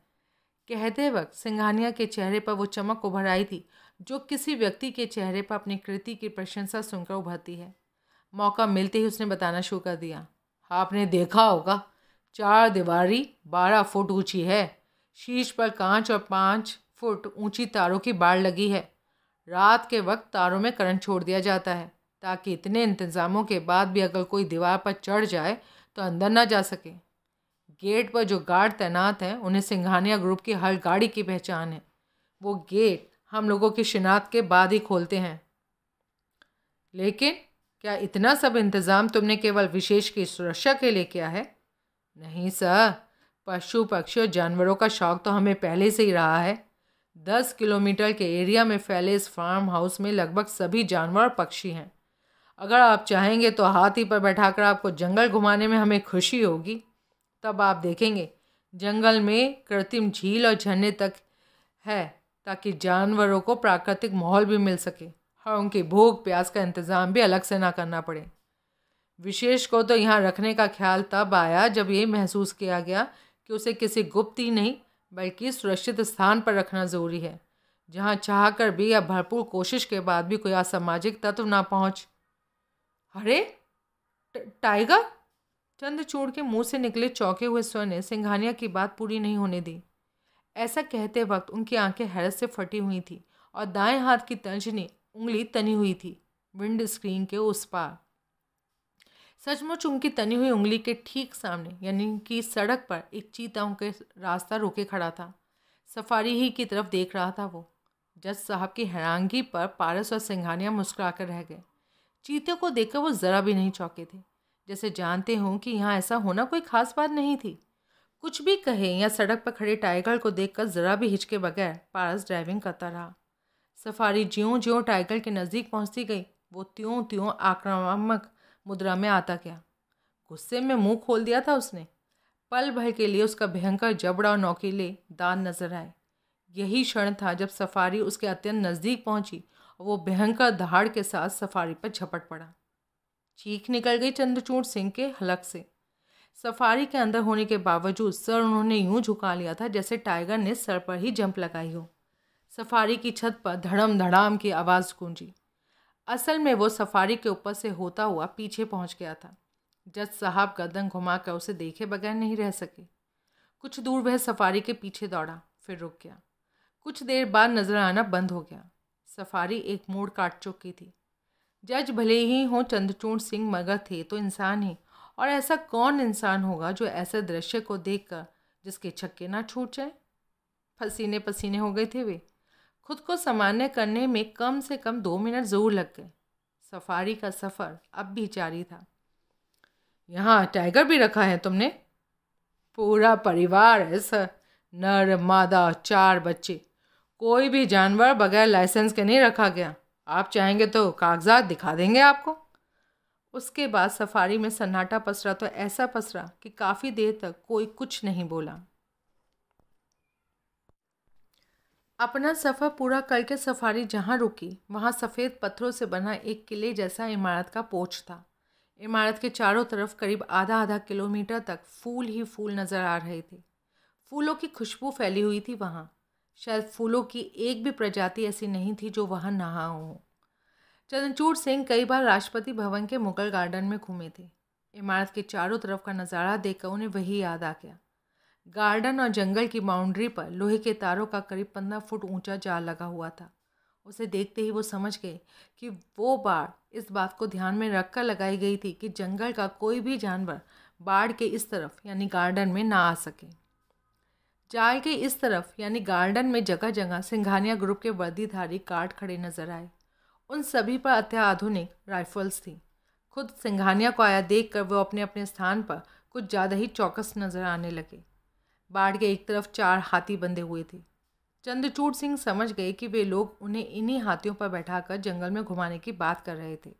कहते वक्त सिंघानिया के चेहरे पर वो चमक उभर आई थी जो किसी व्यक्ति के चेहरे पर अपनी कृति की प्रशंसा सुनकर उभरती है। मौका मिलते ही उसने बताना शुरू कर दिया। आपने देखा होगा, 4 दीवारी 12 फुट ऊंची है। शीर्ष पर कांच और 5 फुट ऊंची तारों की बाड़ लगी है। रात के वक्त तारों में करंट छोड़ दिया जाता है ताकि इतने इंतज़ामों के बाद भी अगर कोई दीवार पर चढ़ जाए तो अंदर ना जा सके। गेट पर जो गार्ड तैनात हैं उन्हें सिंघानिया ग्रुप की हर गाड़ी की पहचान है। वो गेट हम लोगों की शिनाख्त के बाद ही खोलते हैं। लेकिन क्या इतना सब इंतज़ाम तुमने केवल विशेष की सुरक्षा के लिए किया है? नहीं सर, पशु पक्षी और जानवरों का शौक़ तो हमें पहले से ही रहा है। 10 किलोमीटर के एरिया में फैले इस फार्म हाउस में लगभग सभी जानवर और पक्षी हैं। अगर आप चाहेंगे तो हाथी पर बैठाकर आपको जंगल घुमाने में हमें खुशी होगी। तब आप देखेंगे जंगल में कृत्रिम झील और झरने तक है, ताकि जानवरों को प्राकृतिक माहौल भी मिल सके और उनकी भूख प्यास का इंतज़ाम भी अलग से ना करना पड़े। विशेष को तो यहाँ रखने का ख्याल तब आया जब ये महसूस किया गया कि उसे किसी गुप्त ही नहीं बल्कि सुरक्षित स्थान पर रखना ज़रूरी है, जहाँ चाहकर भी या भरपूर कोशिश के बाद भी कोई असामाजिक तत्व ना पहुँच। अरे टाइगर! चंद्रचूड़ के मुंह से निकले चौंके हुए स्वर ने सिंघानिया की बात पूरी नहीं होने दी। ऐसा कहते वक्त उनकी आंखें हैरत से फटी हुई थी और दाएं हाथ की तर्जनी उंगली तनी हुई थी विंड स्क्रीन के उस पार। सचमुच उनकी तनी हुई उंगली के ठीक सामने यानी कि सड़क पर एक चीता उनके रास्ता रोके खड़ा था। सफारी ही की तरफ देख रहा था वो। जज साहब की हैरानगी पर पारस और सिंघानिया मुस्कुराकर रह गए। चीते को देखकर वो ज़रा भी नहीं चौंके थे, जैसे जानते हों कि यहाँ ऐसा होना कोई खास बात नहीं थी। कुछ भी कहे या सड़क पर खड़े टाइगर को देखकर ज़रा भी हिचके बगैर पारस ड्राइविंग करता रहा। सफारी ज्यों ज्यों टाइगर के नज़दीक पहुँचती गई वो त्यों त्यों आक्रामक मुद्रा में आता गया। गुस्से में मुंह खोल दिया था उसने। पल भर के लिए उसका भयंकर जबड़ा और नोकीले दांत नजर आए। यही क्षण था जब सफारी उसके अत्यंत नज़दीक पहुंची और वो भयंकर दहाड़ के साथ सफारी पर झपट पड़ा। चीख निकल गई चंद्रचूड़ सिंह के हलक से। सफारी के अंदर होने के बावजूद सर उन्होंने यूं झुका लिया था जैसे टाइगर ने सर पर ही जंप लगाई हो। सफारी की छत पर धड़म धड़ाम की आवाज़ गूंजी। असल में वो सफारी के ऊपर से होता हुआ पीछे पहुंच गया था। जज साहब गर्दन घुमाकर उसे देखे बगैर नहीं रह सके। कुछ दूर वह सफारी के पीछे दौड़ा, फिर रुक गया। कुछ देर बाद नजर आना बंद हो गया। सफारी एक मोड़ काट चुकी थी। जज भले ही हों चंद्रचूड़ सिंह मगर थे तो इंसान ही, और ऐसा कौन इंसान होगा जो ऐसे दृश्य को देखकर जिसके छक्के ना छूट जाए। पसीने पसीने हो गए थे वे। खुद को सामान्य करने में कम से कम 2 मिनट ज़रूर लग गए। सफारी का सफ़र अब भी जारी था। यहाँ टाइगर भी रखा है तुमने? पूरा परिवार है सर, नर मादा 4 बच्चे। कोई भी जानवर बगैर लाइसेंस के नहीं रखा गया। आप चाहेंगे तो कागजात दिखा देंगे आपको। उसके बाद सफारी में सन्नाटा पसरा तो ऐसा पसरा कि काफ़ी देर तक कोई कुछ नहीं बोला। अपना सफ़र पूरा करके सफारी जहाँ रुकी वहाँ सफ़ेद पत्थरों से बना एक किले जैसा इमारत का पोर्च था। इमारत के चारों तरफ करीब आधा आधा किलोमीटर तक फूल ही फूल नज़र आ रहे थे। फूलों की खुशबू फैली हुई थी वहाँ। शायद फूलों की एक भी प्रजाति ऐसी नहीं थी जो वहाँ नहा हो। चंद्रचूड़ सिंह कई बार राष्ट्रपति भवन के मुगल गार्डन में घूमे थे। इमारत के चारों तरफ का नज़ारा देखकर उन्हें वही याद आ गया। गार्डन और जंगल की बाउंड्री पर लोहे के तारों का करीब 15 फुट ऊंचा जाल लगा हुआ था। उसे देखते ही वो समझ गए कि वो बाड़ इस बात को ध्यान में रखकर लगाई गई थी कि जंगल का कोई भी जानवर बाड़ के इस तरफ यानी गार्डन में ना आ सके। जाल के इस तरफ यानी गार्डन में जगह जगह सिंघानिया ग्रुप के वर्दीधारी गार्ड खड़े नजर आए। उन सभी पर अत्याधुनिक राइफल्स थी। खुद सिंघानिया को आया देखकर वो अपने अपने स्थान पर कुछ ज़्यादा ही चौकस नजर आने लगे। बाड़ के एक तरफ 4 हाथी बंधे हुए थे। चंद्रचूड़ सिंह समझ गए कि वे लोग उन्हें इन्हीं हाथियों पर बैठाकर जंगल में घुमाने की बात कर रहे थे,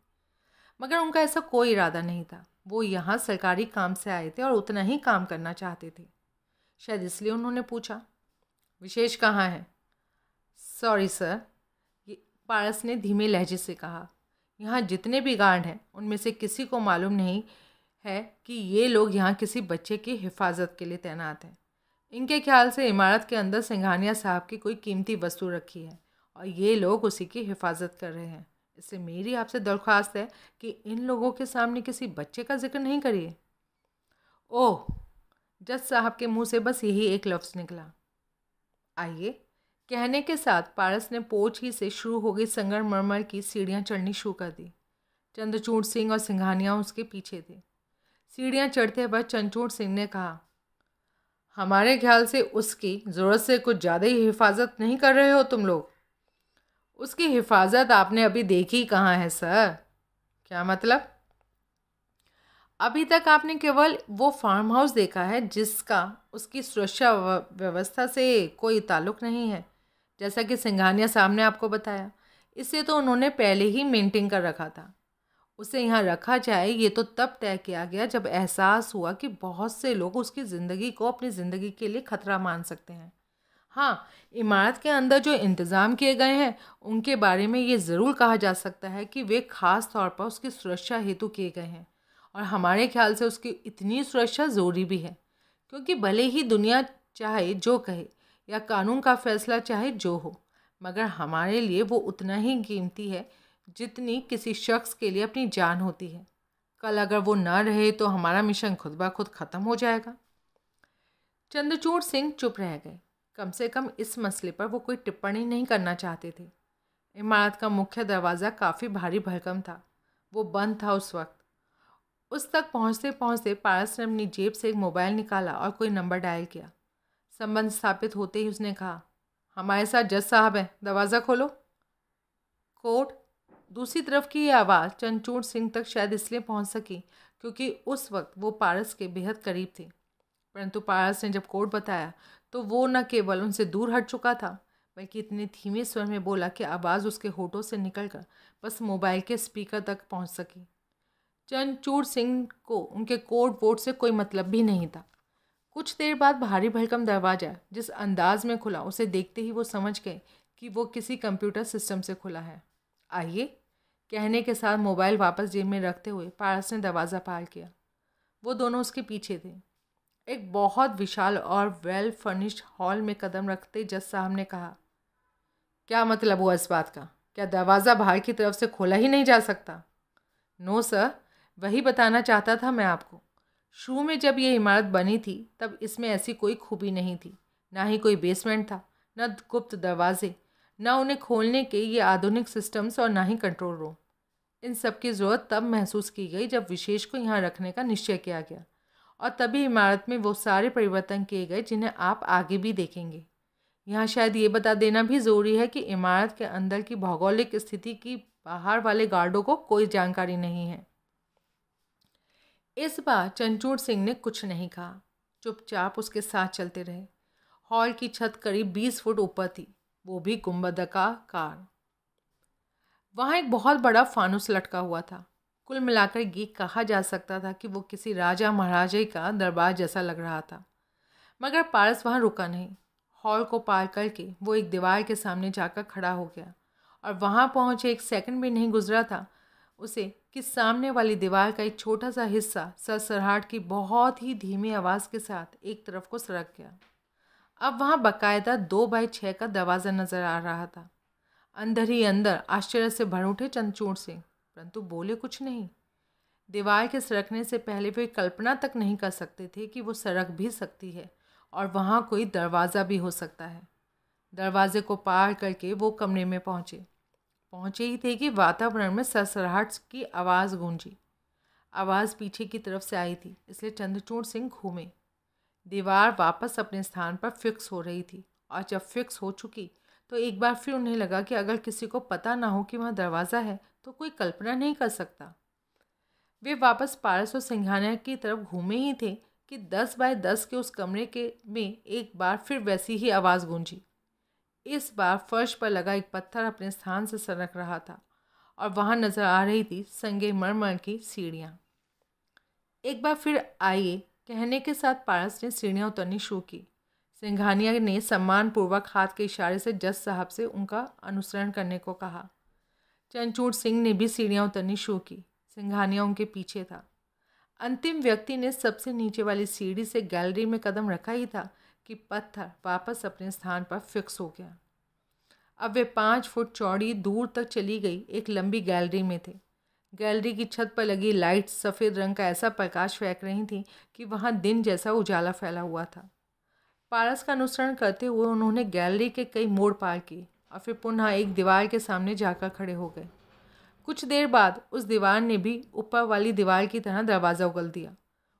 मगर उनका ऐसा कोई इरादा नहीं था। वो यहाँ सरकारी काम से आए थे और उतना ही काम करना चाहते थे। शायद इसलिए उन्होंने पूछा, विशेष कहाँ है? सॉरी सर, ये पारस ने धीमे लहजे से कहा। यहाँ जितने भी गार्ड हैं उनमें से किसी को मालूम नहीं है कि ये लोग यहाँ किसी बच्चे की हिफाजत के लिए तैनात हैं। इनके ख्याल से इमारत के अंदर सिंघानिया साहब की कोई कीमती वस्तु रखी है और ये लोग उसी की हिफाजत कर रहे हैं। इससे मेरी आपसे दरख्वास्त है कि इन लोगों के सामने किसी बच्चे का जिक्र नहीं करिए। ओह, जज साहब के मुंह से बस यही एक लफ्ज़ निकला, आइए। कहने के साथ पारस ने पोर्च ही से शुरू हो गई संगमरमर की सीढ़ियाँ चढ़नी शुरू कर दी। चंद्रचूड़ सिंह और सिंघानिया उसके पीछे थे। सीढ़ियाँ चढ़ते वक्त चंद्रचूड़ सिंह ने कहा, हमारे ख्याल से उसकी ज़रूरत से कुछ ज़्यादा ही हिफाजत नहीं कर रहे हो तुम लोग। उसकी हिफाजत आपने अभी देखी कहाँ है सर? क्या मतलब? अभी तक आपने केवल वो फार्म हाउस देखा है जिसका उसकी सुरक्षा व्यवस्था से कोई ताल्लुक़ नहीं है। जैसा कि सिंघानिया साहब ने आपको बताया, इसे तो उन्होंने पहले ही मेंटेन कर रखा था। उसे यहाँ रखा जाए ये तो तब तय किया गया जब एहसास हुआ कि बहुत से लोग उसकी ज़िंदगी को अपनी ज़िंदगी के लिए खतरा मान सकते हैं। हाँ, इमारत के अंदर जो इंतज़ाम किए गए हैं उनके बारे में ये ज़रूर कहा जा सकता है कि वे ख़ास तौर पर उसकी सुरक्षा हेतु किए गए हैं, और हमारे ख्याल से उसकी इतनी सुरक्षा ज़रूरी भी है, क्योंकि भले ही दुनिया चाहे जो कहे या कानून का फैसला चाहे जो हो, मगर हमारे लिए वो उतना ही कीमती है जितनी किसी शख्स के लिए अपनी जान होती है। कल अगर वो ना रहे तो हमारा मिशन खुद ब खुद ख़त्म हो जाएगा। चंद्रचूड़ सिंह चुप रह गए। कम से कम इस मसले पर वो कोई टिप्पणी नहीं करना चाहते थे। इमारत का मुख्य दरवाज़ा काफ़ी भारी भरकम था। वो बंद था उस वक्त। उस तक पहुंचते पहुंचते पारस ने अपनी जेब से एक मोबाइल निकाला और कोई नंबर डायल किया। संबंध स्थापित होते ही उसने कहा, हमारे साथ जज साहब हैं, दरवाज़ा खोलो। कोर्ट। दूसरी तरफ की ये आवाज़ चंद्रचूड़ सिंह तक शायद इसलिए पहुंच सकी क्योंकि उस वक्त वो पारस के बेहद करीब थे। परंतु पारस ने जब कोर्ट बताया तो वो न केवल उनसे दूर हट चुका था, बल्कि इतने धीमे स्वर में बोला कि आवाज़ उसके होठों से निकलकर बस मोबाइल के स्पीकर तक पहुंच सकी। चंद्रचूड़ सिंह को उनके कोर्ट वोट से कोई मतलब भी नहीं था। कुछ देर बाद भारी भरकम दरवाज़ा जिस अंदाज में खुला, उसे देखते ही वो समझ गए कि वो किसी कंप्यूटर सिस्टम से खुला है। आइए, कहने के साथ मोबाइल वापस जेब में रखते हुए पारस ने दरवाज़ा पार किया। वो दोनों उसके पीछे थे। एक बहुत विशाल और वेल फर्निश्ड हॉल में कदम रखते जज साहब ने कहा, क्या मतलब हुआ इस बात का? क्या दरवाज़ा बाहर की तरफ से खोला ही नहीं जा सकता? नो सर, वही बताना चाहता था मैं आपको। शुरू में जब ये इमारत बनी थी तब इसमें ऐसी कोई खूबी नहीं थी, ना ही कोई बेसमेंट था, न गुप्त दरवाजे, ना उन्हें खोलने के ये आधुनिक सिस्टम्स और ना ही कंट्रोल रूम। इन सब की ज़रूरत तब महसूस की गई जब विशेष को यहाँ रखने का निश्चय किया गया, और तभी इमारत में वो सारे परिवर्तन किए गए जिन्हें आप आगे भी देखेंगे। यहाँ शायद ये बता देना भी ज़रूरी है कि इमारत के अंदर की भौगोलिक स्थिति की बाहर वाले गार्डों को कोई जानकारी नहीं है। इस बार चंद्रचूड़ सिंह ने कुछ नहीं कहा, चुपचाप उसके साथ चलते रहे। हॉल की छत करीब 20 फुट ऊपर थी, वो भी गुंबदाकार। वहाँ एक बहुत बड़ा फानुस लटका हुआ था। कुल मिलाकर ये कहा जा सकता था कि वो किसी राजा महाराजे का दरबार जैसा लग रहा था। मगर पारस वहाँ रुका नहीं। हॉल को पार करके वो एक दीवार के सामने जाकर खड़ा हो गया, और वहाँ पहुँचे 1 सेकंड भी नहीं गुजरा था उसे कि सामने वाली दीवार का एक छोटा सा हिस्सा सरसराहट की बहुत ही धीमी आवाज़ के साथ एक तरफ को सरक गया। अब वहाँ बाकायदा 2x6 का दरवाज़ा नज़र आ रहा था। अंदर ही अंदर आश्चर्य से भर उठे चंद्रचूड़ सिंह, परंतु बोले कुछ नहीं। दीवार के सरकने से पहले वे कल्पना तक नहीं कर सकते थे कि वो सरक भी सकती है और वहाँ कोई दरवाज़ा भी हो सकता है। दरवाजे को पार करके वो कमरे में पहुँचे ही थे कि वातावरण में सरसराहट की आवाज़ गूंजी। आवाज़ पीछे की तरफ से आई थी, इसलिए चंद्रचूड़ सिंह घूमे। दीवार वापस अपने स्थान पर फिक्स हो रही थी, और जब फिक्स हो चुकी तो एक बार फिर उन्हें लगा कि अगर किसी को पता ना हो कि वहाँ दरवाज़ा है तो कोई कल्पना नहीं कर सकता। वे वापस पारस और सिंघानिया की तरफ घूमे ही थे कि 10x10 के उस कमरे में एक बार फिर वैसी ही आवाज़ गूंजी। इस बार फर्श पर लगा एक पत्थर अपने स्थान से सरक रहा था, और वहाँ नज़र आ रही थी संगमरमर की सीढ़ियाँ। एक बार फिर आइए, कहने के साथ पारस ने सीढ़ियाँ उतरनी शुरू की। सिंघानिया ने सम्मानपूर्वक हाथ के इशारे से जज साहब से उनका अनुसरण करने को कहा। चंद्रचूड़ सिंह ने भी सीढ़ियाँ उतरनी शुरू की। सिंघानिया उनके पीछे था। अंतिम व्यक्ति ने सबसे नीचे वाली सीढ़ी से गैलरी में कदम रखा ही था कि पत्थर वापस अपने स्थान पर फिक्स हो गया। अब वे 5 फुट चौड़ी दूर तक चली गई एक लंबी गैलरी में थे। गैलरी की छत पर लगी लाइट सफ़ेद रंग का ऐसा प्रकाश फेंक रही थी कि वहाँ दिन जैसा उजाला फैला हुआ था। पारस का अनुसरण करते हुए उन्होंने गैलरी के कई मोड़ पार किए और फिर पुनः एक दीवार के सामने जाकर खड़े हो गए। कुछ देर बाद उस दीवार ने भी ऊपर वाली दीवार की तरह दरवाज़ा उगल दिया।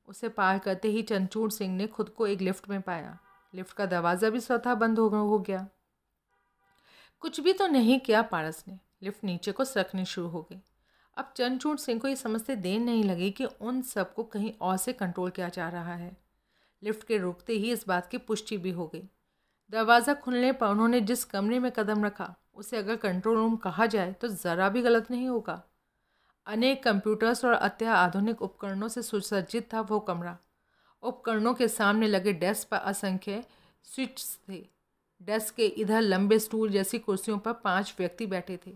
उसे पार करते ही चंद्रचूड़ सिंह ने खुद को एक लिफ्ट में पाया। लिफ्ट का दरवाज़ा भी स्वतः बंद हो गया। कुछ भी तो नहीं किया पारस ने। लिफ्ट नीचे को सरकनी शुरू हो गई। अब चंद्रचूड़ सिंह को ये समझते देर नहीं लगी कि उन सबको कहीं और से कंट्रोल किया जा रहा है। लिफ्ट के रुकते ही इस बात की पुष्टि भी हो गई। दरवाज़ा खुलने पर उन्होंने जिस कमरे में कदम रखा उसे अगर कंट्रोल रूम कहा जाए तो ज़रा भी गलत नहीं होगा। अनेक कंप्यूटर्स और अत्याधुनिक उपकरणों से सुसज्जित था वो कमरा। उपकरणों के सामने लगे डेस्क पर असंख्य स्विच थे। डेस्क के इधर लंबे स्टूल जैसी कुर्सियों पर 5 व्यक्ति बैठे थे।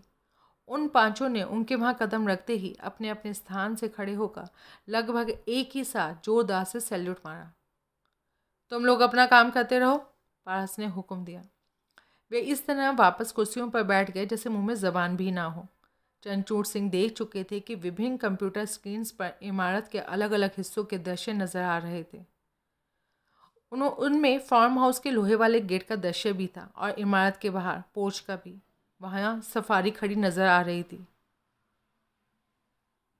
उन पांचों ने उनके वहाँ कदम रखते ही अपने अपने स्थान से खड़े होकर लगभग एक ही साथ जोरदार से सैल्यूट मारा। तुम लोग अपना काम करते रहो, पारस ने हुक्म दिया। वे इस तरह वापस कुर्सियों पर बैठ गए जैसे मुंह में ज़बान भी ना हो। चंचूड़ सिंह देख चुके थे कि विभिन्न कंप्यूटर स्क्रीन्स पर इमारत के अलग अलग हिस्सों के दृश्य नजर आ रहे थे। उनमें फार्म हाउस के लोहे वाले गेट का दृश्य भी था और इमारत के बाहर पोर्च का भी। वहाँ सफारी खड़ी नजर आ रही थी।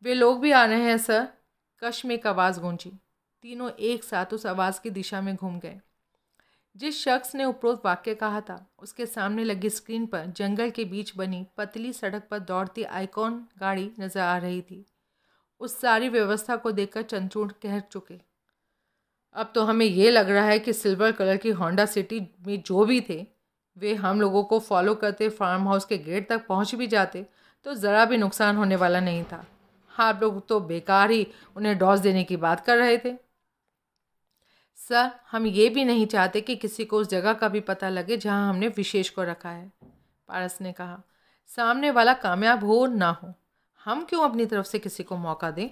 वे लोग भी आ रहे हैं सर, कश में एक आवाज़ गूंजी। तीनों एक साथ उस आवाज़ की दिशा में घूम गए। जिस शख्स ने उपरोक्त वाक्य कहा था उसके सामने लगी स्क्रीन पर जंगल के बीच बनी पतली सड़क पर दौड़ती आइकॉन गाड़ी नजर आ रही थी। उस सारी व्यवस्था को देखकर चंचूड़ कह चुके, अब तो हमें ये लग रहा है कि सिल्वर कलर की होंडा सिटी में जो भी थे वे हम लोगों को फॉलो करते फार्म हाउस के गेट तक पहुंच भी जाते तो ज़रा भी नुकसान होने वाला नहीं था। आप लोग तो बेकार ही उन्हें डॉज देने की बात कर रहे थे। सर, हम ये भी नहीं चाहते कि किसी को उस जगह का भी पता लगे जहां हमने विशेष को रखा है, पारस ने कहा। सामने वाला कामयाब हो ना हो, हम क्यों अपनी तरफ से किसी को मौका दें।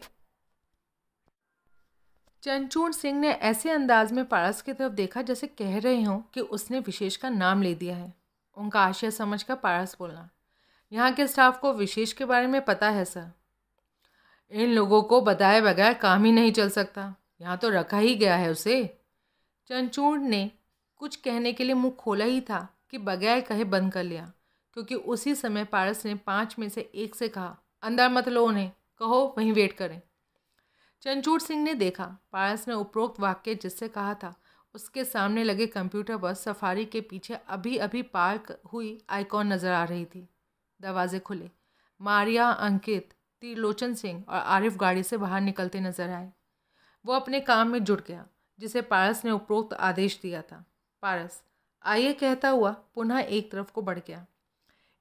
चंचूड़ सिंह ने ऐसे अंदाज में पारस की तरफ देखा जैसे कह रहे हों कि उसने विशेष का नाम ले दिया है। उनका आशय समझकर पारस बोलना, यहाँ के स्टाफ को विशेष के बारे में पता है सर। इन लोगों को बताए बगैर काम ही नहीं चल सकता, यहाँ तो रखा ही गया है उसे। चंचूड़ ने कुछ कहने के लिए मुंह खोला ही था कि बगैर कहे बंद कर लिया, क्योंकि उसी समय पारस ने 5 में से एक से कहा, अंदर मत लो उन्हें, कहो वहीं वेट करें। चंचूड़ सिंह ने देखा पारस ने उपरोक्त वाक्य जिससे कहा था उसके सामने लगे कंप्यूटर पर सफारी के पीछे अभी अभी पार्क हुई आइकॉन नजर आ रही थी। दरवाजे खुले। मारिया, अंकित, त्रिलोचन सिंह और आरिफ गाड़ी से बाहर निकलते नजर आए। वो अपने काम में जुट गया जिसे पारस ने उपरोक्त आदेश दिया था। पारस आइए कहता हुआ पुनः एक तरफ को बढ़ गया।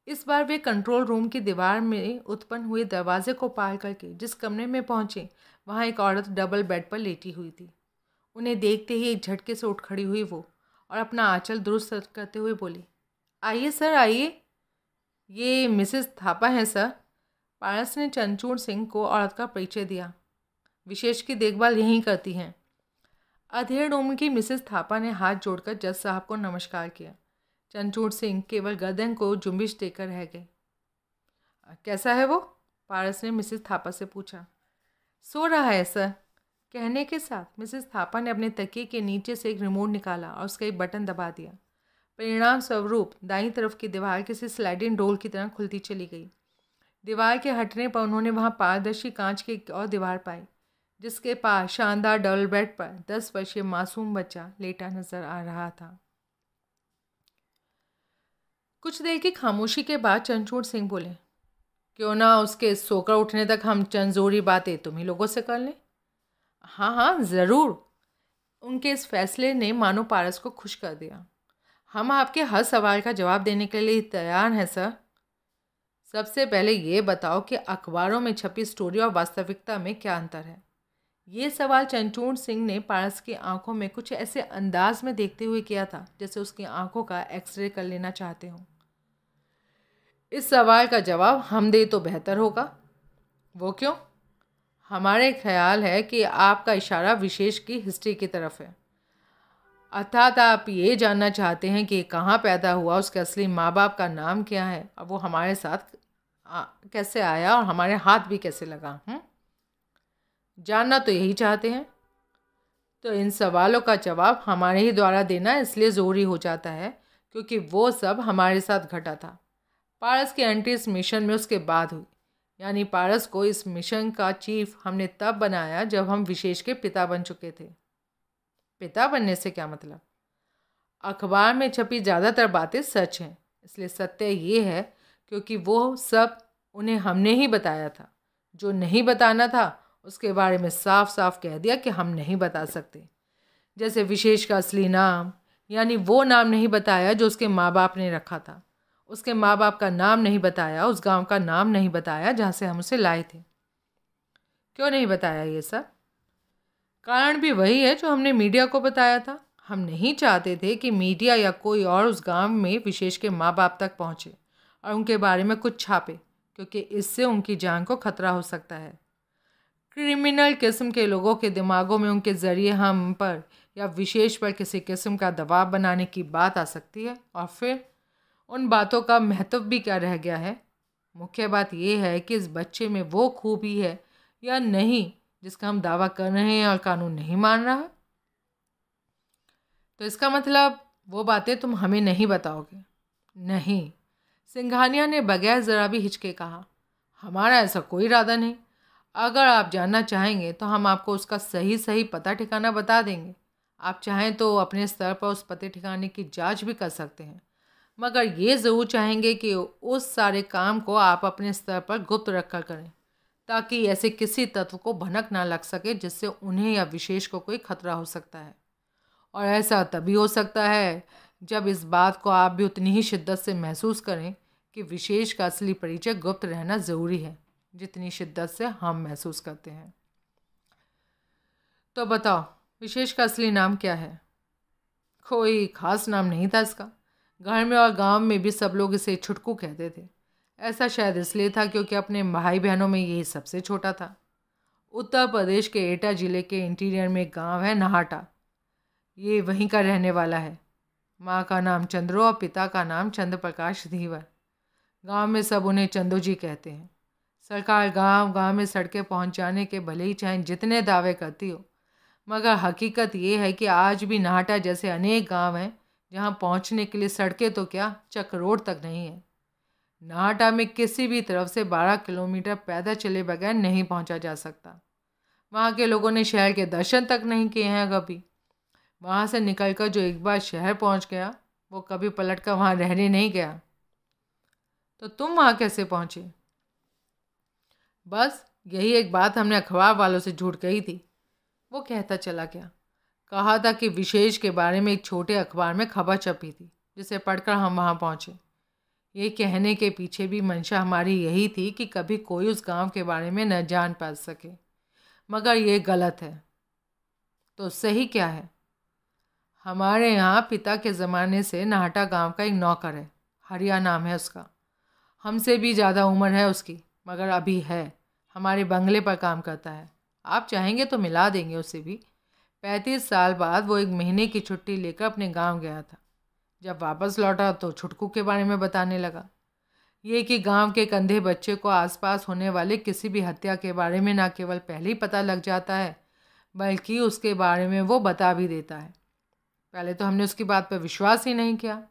इस बार वे कंट्रोल रूम की दीवार में उत्पन्न हुए दरवाजे को पार करके जिस कमरे में पहुंचे वहां एक औरत डबल बेड पर लेटी हुई थी। उन्हें देखते ही एक झटके से उठ खड़ी हुई वो और अपना आंचल दुरुस्त करते हुए बोली, आइए सर आइए, ये मिसेस थापा हैं सर। पारस ने चंचूड़ सिंह को औरत का परिचय दिया। विशेष की देखभाल यहीं करती हैं। अधेड़ उम्र की मिसेस थापा ने हाथ जोड़कर जज साहब को नमस्कार किया। चंचूड़ सिंह केवल गर्दन को जुम्बिश देकर रह गए। कैसा है वो? पारस ने मिसेस थापा से पूछा। सो रहा है सर। कहने के साथ मिसेस थापा ने अपने तकिए के नीचे से एक रिमोट निकाला और उसका एक बटन दबा दिया। परिणाम स्वरूप दाईं तरफ की दीवार किसी स्लाइडिंग डोर की तरह खुलती चली गई। दीवार के हटने पर उन्होंने वहां पारदर्शी कांच की एक और दीवार पाई जिसके पास शानदार डबल बेड पर 10 वर्षीय मासूम बच्चा लेटा नजर आ रहा था। कुछ देर की खामोशी के बाद चंचूड़ सिंह बोले, क्यों ना उसके सोकर उठने तक हम चंद ज़रूरी बातें तुम ही लोगों से कर लें। हाँ हाँ ज़रूर। उनके इस फैसले ने मानो पारस को खुश कर दिया। हम आपके हर सवाल का जवाब देने के लिए तैयार हैं सर। सबसे पहले ये बताओ कि अखबारों में छपी स्टोरी और वास्तविकता में क्या अंतर है। ये सवाल चंचूड़ सिंह ने पारस की आंखों में कुछ ऐसे अंदाज में देखते हुए किया था जैसे उसकी आंखों का एक्सरे कर लेना चाहते हों। इस सवाल का जवाब हम दे तो बेहतर होगा। वो क्यों? हमारे ख्याल है कि आपका इशारा विशेष की हिस्ट्री की तरफ है। अर्थात आप ये जानना चाहते हैं कि कहाँ पैदा हुआ, उसके असली माँ बाप का नाम क्या है और वो हमारे साथ कैसे आया और हमारे हाथ भी कैसे लगा। जानना तो यही चाहते हैं। तो इन सवालों का जवाब हमारे ही द्वारा देना इसलिए ज़रूरी हो जाता है क्योंकि वो सब हमारे साथ घटा था। पारस की एंट्री इस मिशन में उसके बाद हुई, यानी पारस को इस मिशन का चीफ हमने तब बनाया जब हम विशेष के पिता बन चुके थे। पिता बनने से क्या मतलब? अखबार में छपी ज़्यादातर बातें सच हैं, इसलिए सत्य ये है क्योंकि वो सब उन्हें हमने ही बताया था। जो नहीं बताना था उसके बारे में साफ साफ कह दिया कि हम नहीं बता सकते। जैसे विशेष का असली नाम, यानी वो नाम नहीं बताया जो उसके माँ बाप ने रखा था। उसके माँ बाप का नाम नहीं बताया, उस गांव का नाम नहीं बताया जहाँ से हम उसे लाए थे। क्यों नहीं बताया ये सब? कारण भी वही है जो हमने मीडिया को बताया था। हम नहीं चाहते थे कि मीडिया या कोई और उस गांव में विशेष के माँ बाप तक पहुँचे और उनके बारे में कुछ छापे, क्योंकि इससे उनकी जान को खतरा हो सकता है। क्रिमिनल किस्म के लोगों के दिमागों में उनके ज़रिए हम पर या विशेष पर किसी किस्म का दबाव बनाने की बात आ सकती है, और फिर उन बातों का महत्व भी क्या रह गया है। मुख्य बात यह है कि इस बच्चे में वो खूबी है या नहीं जिसका हम दावा कर रहे हैं और कानून नहीं मान रहा। तो इसका मतलब वो बातें तुम हमें नहीं बताओगे? नहीं, सिंघानिया ने बगैर ज़रा भी हिचके कहा। हमारा ऐसा कोई इरादा नहीं। अगर आप जानना चाहेंगे तो हम आपको उसका सही सही पता ठिकाना बता देंगे। आप चाहें तो अपने स्तर पर उस पते ठिकाने की जांच भी कर सकते हैं, मगर ये ज़रूर चाहेंगे कि उस सारे काम को आप अपने स्तर पर गुप्त रख कर करें, ताकि ऐसे किसी तत्व को भनक ना लग सके जिससे उन्हें या विशेष को कोई खतरा हो सकता है। और ऐसा तभी हो सकता है जब इस बात को आप भी उतनी ही शिद्दत से महसूस करें कि विशेष का असली परिचय गुप्त रहना ज़रूरी है, जितनी शिद्दत से हम महसूस करते हैं। तो बताओ, विशेष का असली नाम क्या है? कोई खास नाम नहीं था इसका। घर में और गांव में भी सब लोग इसे छुटकू कहते थे। ऐसा शायद इसलिए था क्योंकि अपने भाई बहनों में यही सबसे छोटा था। उत्तर प्रदेश के एटा ज़िले के इंटीरियर में एक गांव है नाहटा। ये वहीं का रहने वाला है। माँ का नाम चंद्रो और पिता का नाम चंद्र प्रकाश धीवर। गांव में सब उन्हें चंदू जी कहते हैं। सरकार गांव गांव में सड़कें पहुंच जाने के भले ही चाहे जितने दावे करती हो, मगर हकीकत ये है कि आज भी नाहटा जैसे अनेक गांव हैं जहां पहुंचने के लिए सड़कें तो क्या, चक रोड तक नहीं है। नाहटा में किसी भी तरफ से 12 किलोमीटर पैदल चले बगैर नहीं पहुंचा जा सकता। वहाँ के लोगों ने शहर के दर्शन तक नहीं किए हैं कभी। वहाँ से निकलकर जो एक बार शहर पहुँच गया वो कभी पलटकर वहाँ रहने नहीं गया। तो तुम वहाँ कैसे पहुँचे? बस यही एक बात हमने अखबार वालों से झूठ कही थी। वो कहता चला गया। कहा था कि विशेष के बारे में एक छोटे अखबार में खबर छपी थी, जिसे पढ़कर हम वहाँ पहुँचे। ये कहने के पीछे भी मंशा हमारी यही थी कि कभी कोई उस गांव के बारे में न जान पा सके, मगर ये गलत है। तो सही क्या है? हमारे यहाँ पिता के ज़माने से नाहटा गांव का एक नौकर है, हरिया नाम है उसका। हमसे भी ज़्यादा उम्र है उसकी, मगर अभी है, हमारे बंगले पर काम करता है। आप चाहेंगे तो मिला देंगे उसे भी। 35 साल बाद वो 1 महीने की छुट्टी लेकर अपने गांव गया था। जब वापस लौटा तो छुटकू के बारे में बताने लगा। ये कि गांव के एक अंधे बच्चे को आसपास होने वाले किसी भी हत्या के बारे में न केवल पहले ही पता लग जाता है, बल्कि उसके बारे में वो बता भी देता है। पहले तो हमने उसकी बात पर विश्वास ही नहीं किया,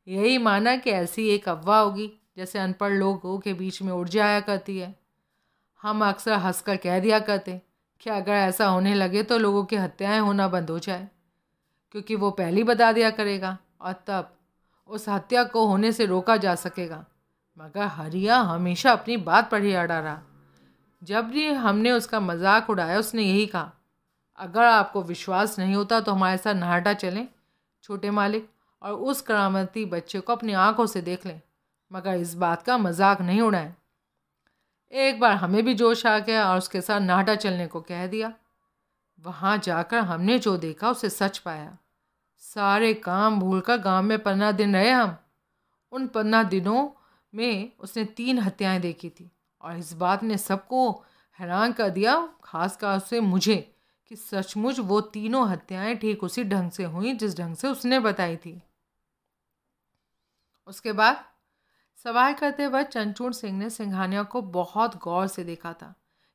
यही माना कि ऐसी एक अफवाह होगी जैसे अनपढ़ लोगों के बीच में उड़ जाया करती है। हम अक्सर हंसकर कह दिया करते कि अगर ऐसा होने लगे तो लोगों की हत्याएं होना बंद हो जाए, क्योंकि वो पहले ही बता दिया करेगा और तब उस हत्या को होने से रोका जा सकेगा। मगर हरिया हमेशा अपनी बात पर ही अड़ा रहा। जब भी हमने उसका मजाक उड़ाया उसने यही कहा, अगर आपको विश्वास नहीं होता तो हमारे साथ नाहटा चलें छोटे मालिक, और उस करामती बच्चे को अपनी आंखों से देख लें, मगर इस बात का मजाक नहीं उड़ाएं। एक बार हमें भी जोश आ गया और उसके साथ नाहटा चलने को कह दिया। वहाँ जाकर हमने जो देखा उसे सच पाया। सारे काम भूलकर गांव में 15 दिन रहे हम। उन 15 दिनों में उसने 3 हत्याएं देखी थी, और इस बात ने सबको हैरान कर दिया, खासकर से मुझे, कि सचमुच वो तीनों हत्याएं ठीक उसी ढंग से हुई जिस ढंग से उसने बताई थी। उसके बाद सवाल करते वक्त चंचूड़ सिंह ने सिंघानिया को बहुत गौर से देखा था,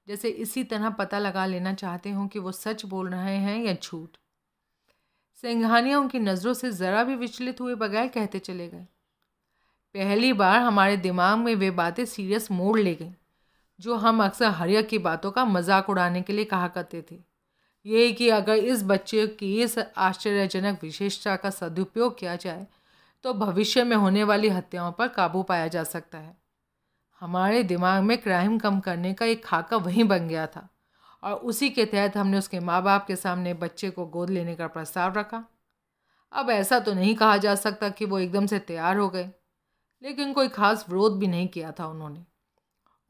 जैसे इसी तरह पता लगा लेना चाहते हों कि वो सच बोल रहे हैं या झूठ। सिंघानिया उनकी नज़रों से ज़रा भी विचलित हुए बगैर कहते चले गए। पहली बार हमारे दिमाग में वे बातें सीरियस मोड़ ले गईं जो हम अक्सर हरिया की बातों का मजाक उड़ाने के लिए कहा करते थे। ये कि अगर इस बच्चे की इस आश्चर्यजनक विशेषता का सदुपयोग किया जाए तो भविष्य में होने वाली हत्याओं पर काबू पाया जा सकता है। हमारे दिमाग में क्राइम कम करने का एक खाका वहीं बन गया था, और उसी के तहत हमने उसके माँ बाप के सामने बच्चे को गोद लेने का प्रस्ताव रखा। अब ऐसा तो नहीं कहा जा सकता कि वो एकदम से तैयार हो गए, लेकिन कोई खास विरोध भी नहीं किया था उन्होंने।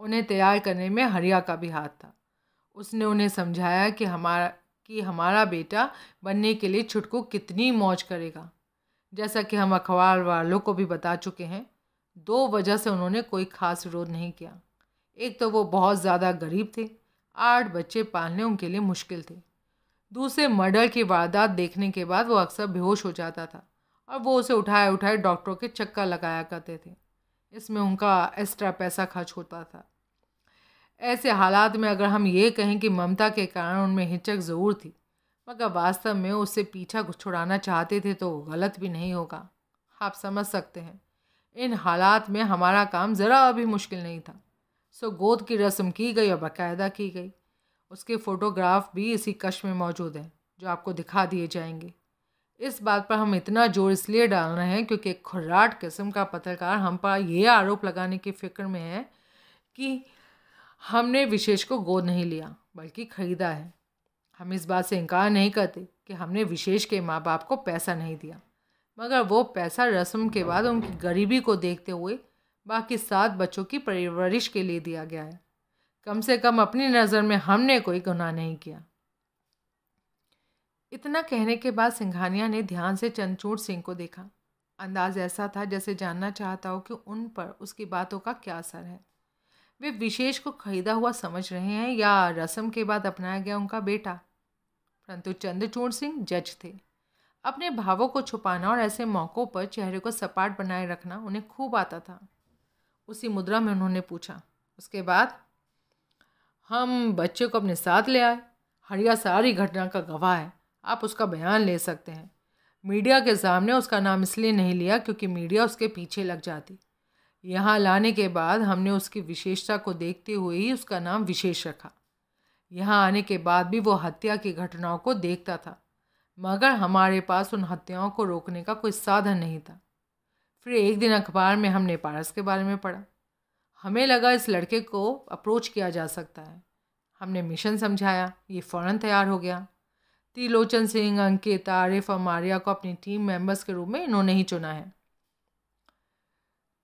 उन्हें तैयार करने में हरिया का भी हाथ था। उसने उन्हें समझाया कि हमारा बेटा बनने के लिए छुटकू कितनी मौज करेगा। जैसा कि हम अखबार वालों को भी बता चुके हैं, 2 वजह से उन्होंने कोई खास विरोध नहीं किया। एक तो वो बहुत ज़्यादा गरीब थे, 8 बच्चे पालने उनके लिए मुश्किल थे। दूसरे, मर्डर की वारदात देखने के बाद वो अक्सर बेहोश हो जाता था और वो उसे उठाए उठाए डॉक्टरों के चक्कर लगाया करते थे। इसमें उनका एक्स्ट्रा पैसा खर्च होता था। ऐसे हालात में अगर हम ये कहें कि ममता के कारण उनमें हिचक ज़रूर थी, मगर वास्तव में उससे पीछा छुड़ाना चाहते थे, तो गलत भी नहीं होगा। आप समझ सकते हैं, इन हालात में हमारा काम ज़रा भी मुश्किल नहीं था। सो गोद की रस्म की गई और बाकायदा की गई। उसके फ़ोटोग्राफ भी इसी कश में मौजूद हैं, जो आपको दिखा दिए जाएंगे। इस बात पर हम इतना जोर इसलिए डाल रहे हैं क्योंकि एक खुर्राट किस्म का पत्रकार हम पर यह आरोप लगाने की फ़िक्र में है कि हमने विशेष को गोद नहीं लिया बल्कि ख़रीदा है। हम इस बात से इनकार नहीं करते कि हमने विशेष के माँ बाप को पैसा नहीं दिया, मगर वो पैसा रस्म के बाद उनकी गरीबी को देखते हुए बाकी 7 बच्चों की परवरिश के लिए दिया गया है। कम से कम अपनी नज़र में हमने कोई गुनाह नहीं किया। इतना कहने के बाद सिंघानिया ने ध्यान से चंद्रचूड़ सिंह को देखा। अंदाज ऐसा था जैसे जानना चाहता हो कि उन पर उसकी बातों का क्या असर है। वे विशेष को खरीदा हुआ समझ रहे हैं या रस्म के बाद अपनाया गया उनका बेटा। परंतु चंद्रचूड़ सिंह जज थे। अपने भावों को छुपाना और ऐसे मौक़ों पर चेहरे को सपाट बनाए रखना उन्हें खूब आता था। उसी मुद्रा में उन्होंने पूछा, उसके बाद? हम बच्चे को अपने साथ ले आए। हरिया सारी घटना का गवाह है, आप उसका बयान ले सकते हैं। मीडिया के सामने उसका नाम इसलिए नहीं लिया क्योंकि मीडिया उसके पीछे लग जाती। यहाँ लाने के बाद हमने उसकी विशेषता को देखते हुए ही उसका नाम विशेष रखा। यहाँ आने के बाद भी वो हत्या की घटनाओं को देखता था, मगर हमारे पास उन हत्याओं को रोकने का कोई साधन नहीं था। फिर एक दिन अखबार में हमने पारस के बारे में पढ़ा। हमें लगा इस लड़के को अप्रोच किया जा सकता है। हमने मिशन समझाया, ये फ़ौरन तैयार हो गया। त्रिलोचन सिंह, अंकित, आरिफ और मारिया को अपनी टीम मेंबर्स के रूप में इन्होंने ही चुना है।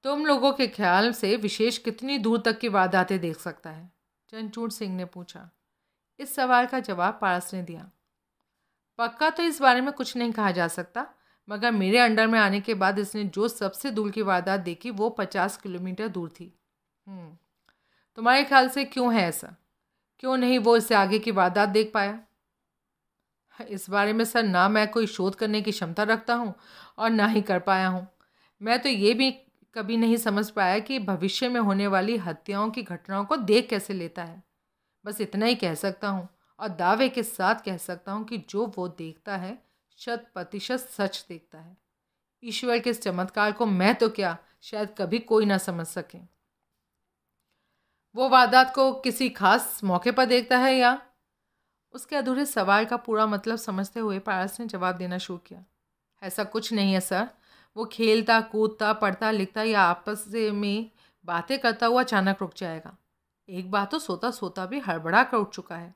तुम लोगों के ख्याल से विशेष कितनी दूर तक की वारदातें देख सकता है? चंद्रचूड़ सिंह ने पूछा। इस सवाल का जवाब पारस ने दिया। पक्का तो इस बारे में कुछ नहीं कहा जा सकता, मगर मेरे अंडर में आने के बाद इसने जो सबसे दूर की वारदात देखी वो 50 किलोमीटर दूर थी। तुम्हारे ख्याल से क्यों है ऐसा? क्यों नहीं वो इससे आगे की वारदात देख पाया? इस बारे में सर, ना मैं कोई शोध करने की क्षमता रखता हूँ और ना ही कर पाया हूँ। मैं तो ये भी कभी नहीं समझ पाया कि भविष्य में होने वाली हत्याओं की घटनाओं को देख कैसे लेता है। बस इतना ही कह सकता हूँ और दावे के साथ कह सकता हूँ कि जो वो देखता है 100% सच देखता है। ईश्वर के इस चमत्कार को मैं तो क्या, शायद कभी कोई ना समझ सके। वो वारदात को किसी खास मौके पर देखता है या? उसके अधूरे सवाल का पूरा मतलब समझते हुए पारस ने जवाब देना शुरू किया। ऐसा कुछ नहीं है सर। वो खेलता कूदता, पढ़ता लिखता या आपस में बातें करता हुआ अचानक रुक जाएगा। एक बात तो सोता सोता भी हड़बड़ा कर उठ चुका है।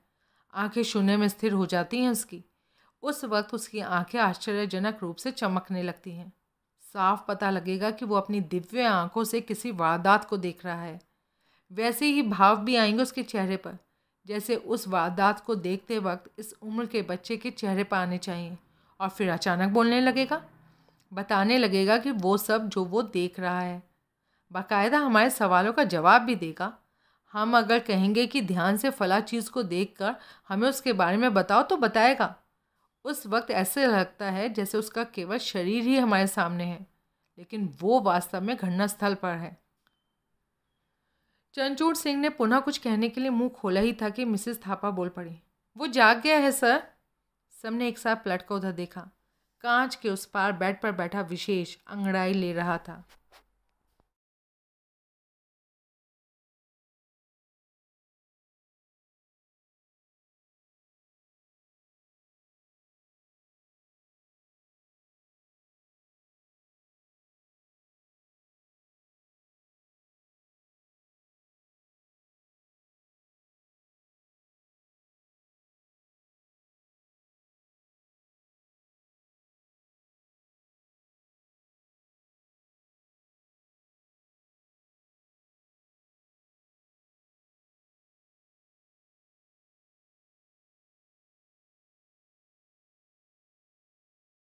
आंखें शून्य में स्थिर हो जाती हैं उसकी। उस वक्त उसकी आंखें आश्चर्यजनक रूप से चमकने लगती हैं। साफ पता लगेगा कि वो अपनी दिव्य आंखों से किसी वारदात को देख रहा है। वैसे ही भाव भी आएंगे उसके चेहरे पर, जैसे उस वारदात को देखते वक्त इस उम्र के बच्चे के चेहरे पर आने चाहिए। और फिर अचानक बोलने लगेगा, बताने लगेगा कि वो सब जो वो देख रहा है। बाकायदा हमारे सवालों का जवाब भी देगा। हम अगर कहेंगे कि ध्यान से फला चीज़ को देखकर हमें उसके बारे में बताओ, तो बताएगा। उस वक्त ऐसे लगता है जैसे उसका केवल शरीर ही हमारे सामने है, लेकिन वो वास्तव में घटना स्थल पर है। चंद्रचूड़ सिंह ने पुनः कुछ कहने के लिए मुंह खोला ही था कि मिसेस थापा बोल पड़ी, वो जाग गया है सर। सबने एक साथ पलट कर उधर देखा। कांच के उस पार बेड पर बैठा विशेष अंगड़ाई ले रहा था।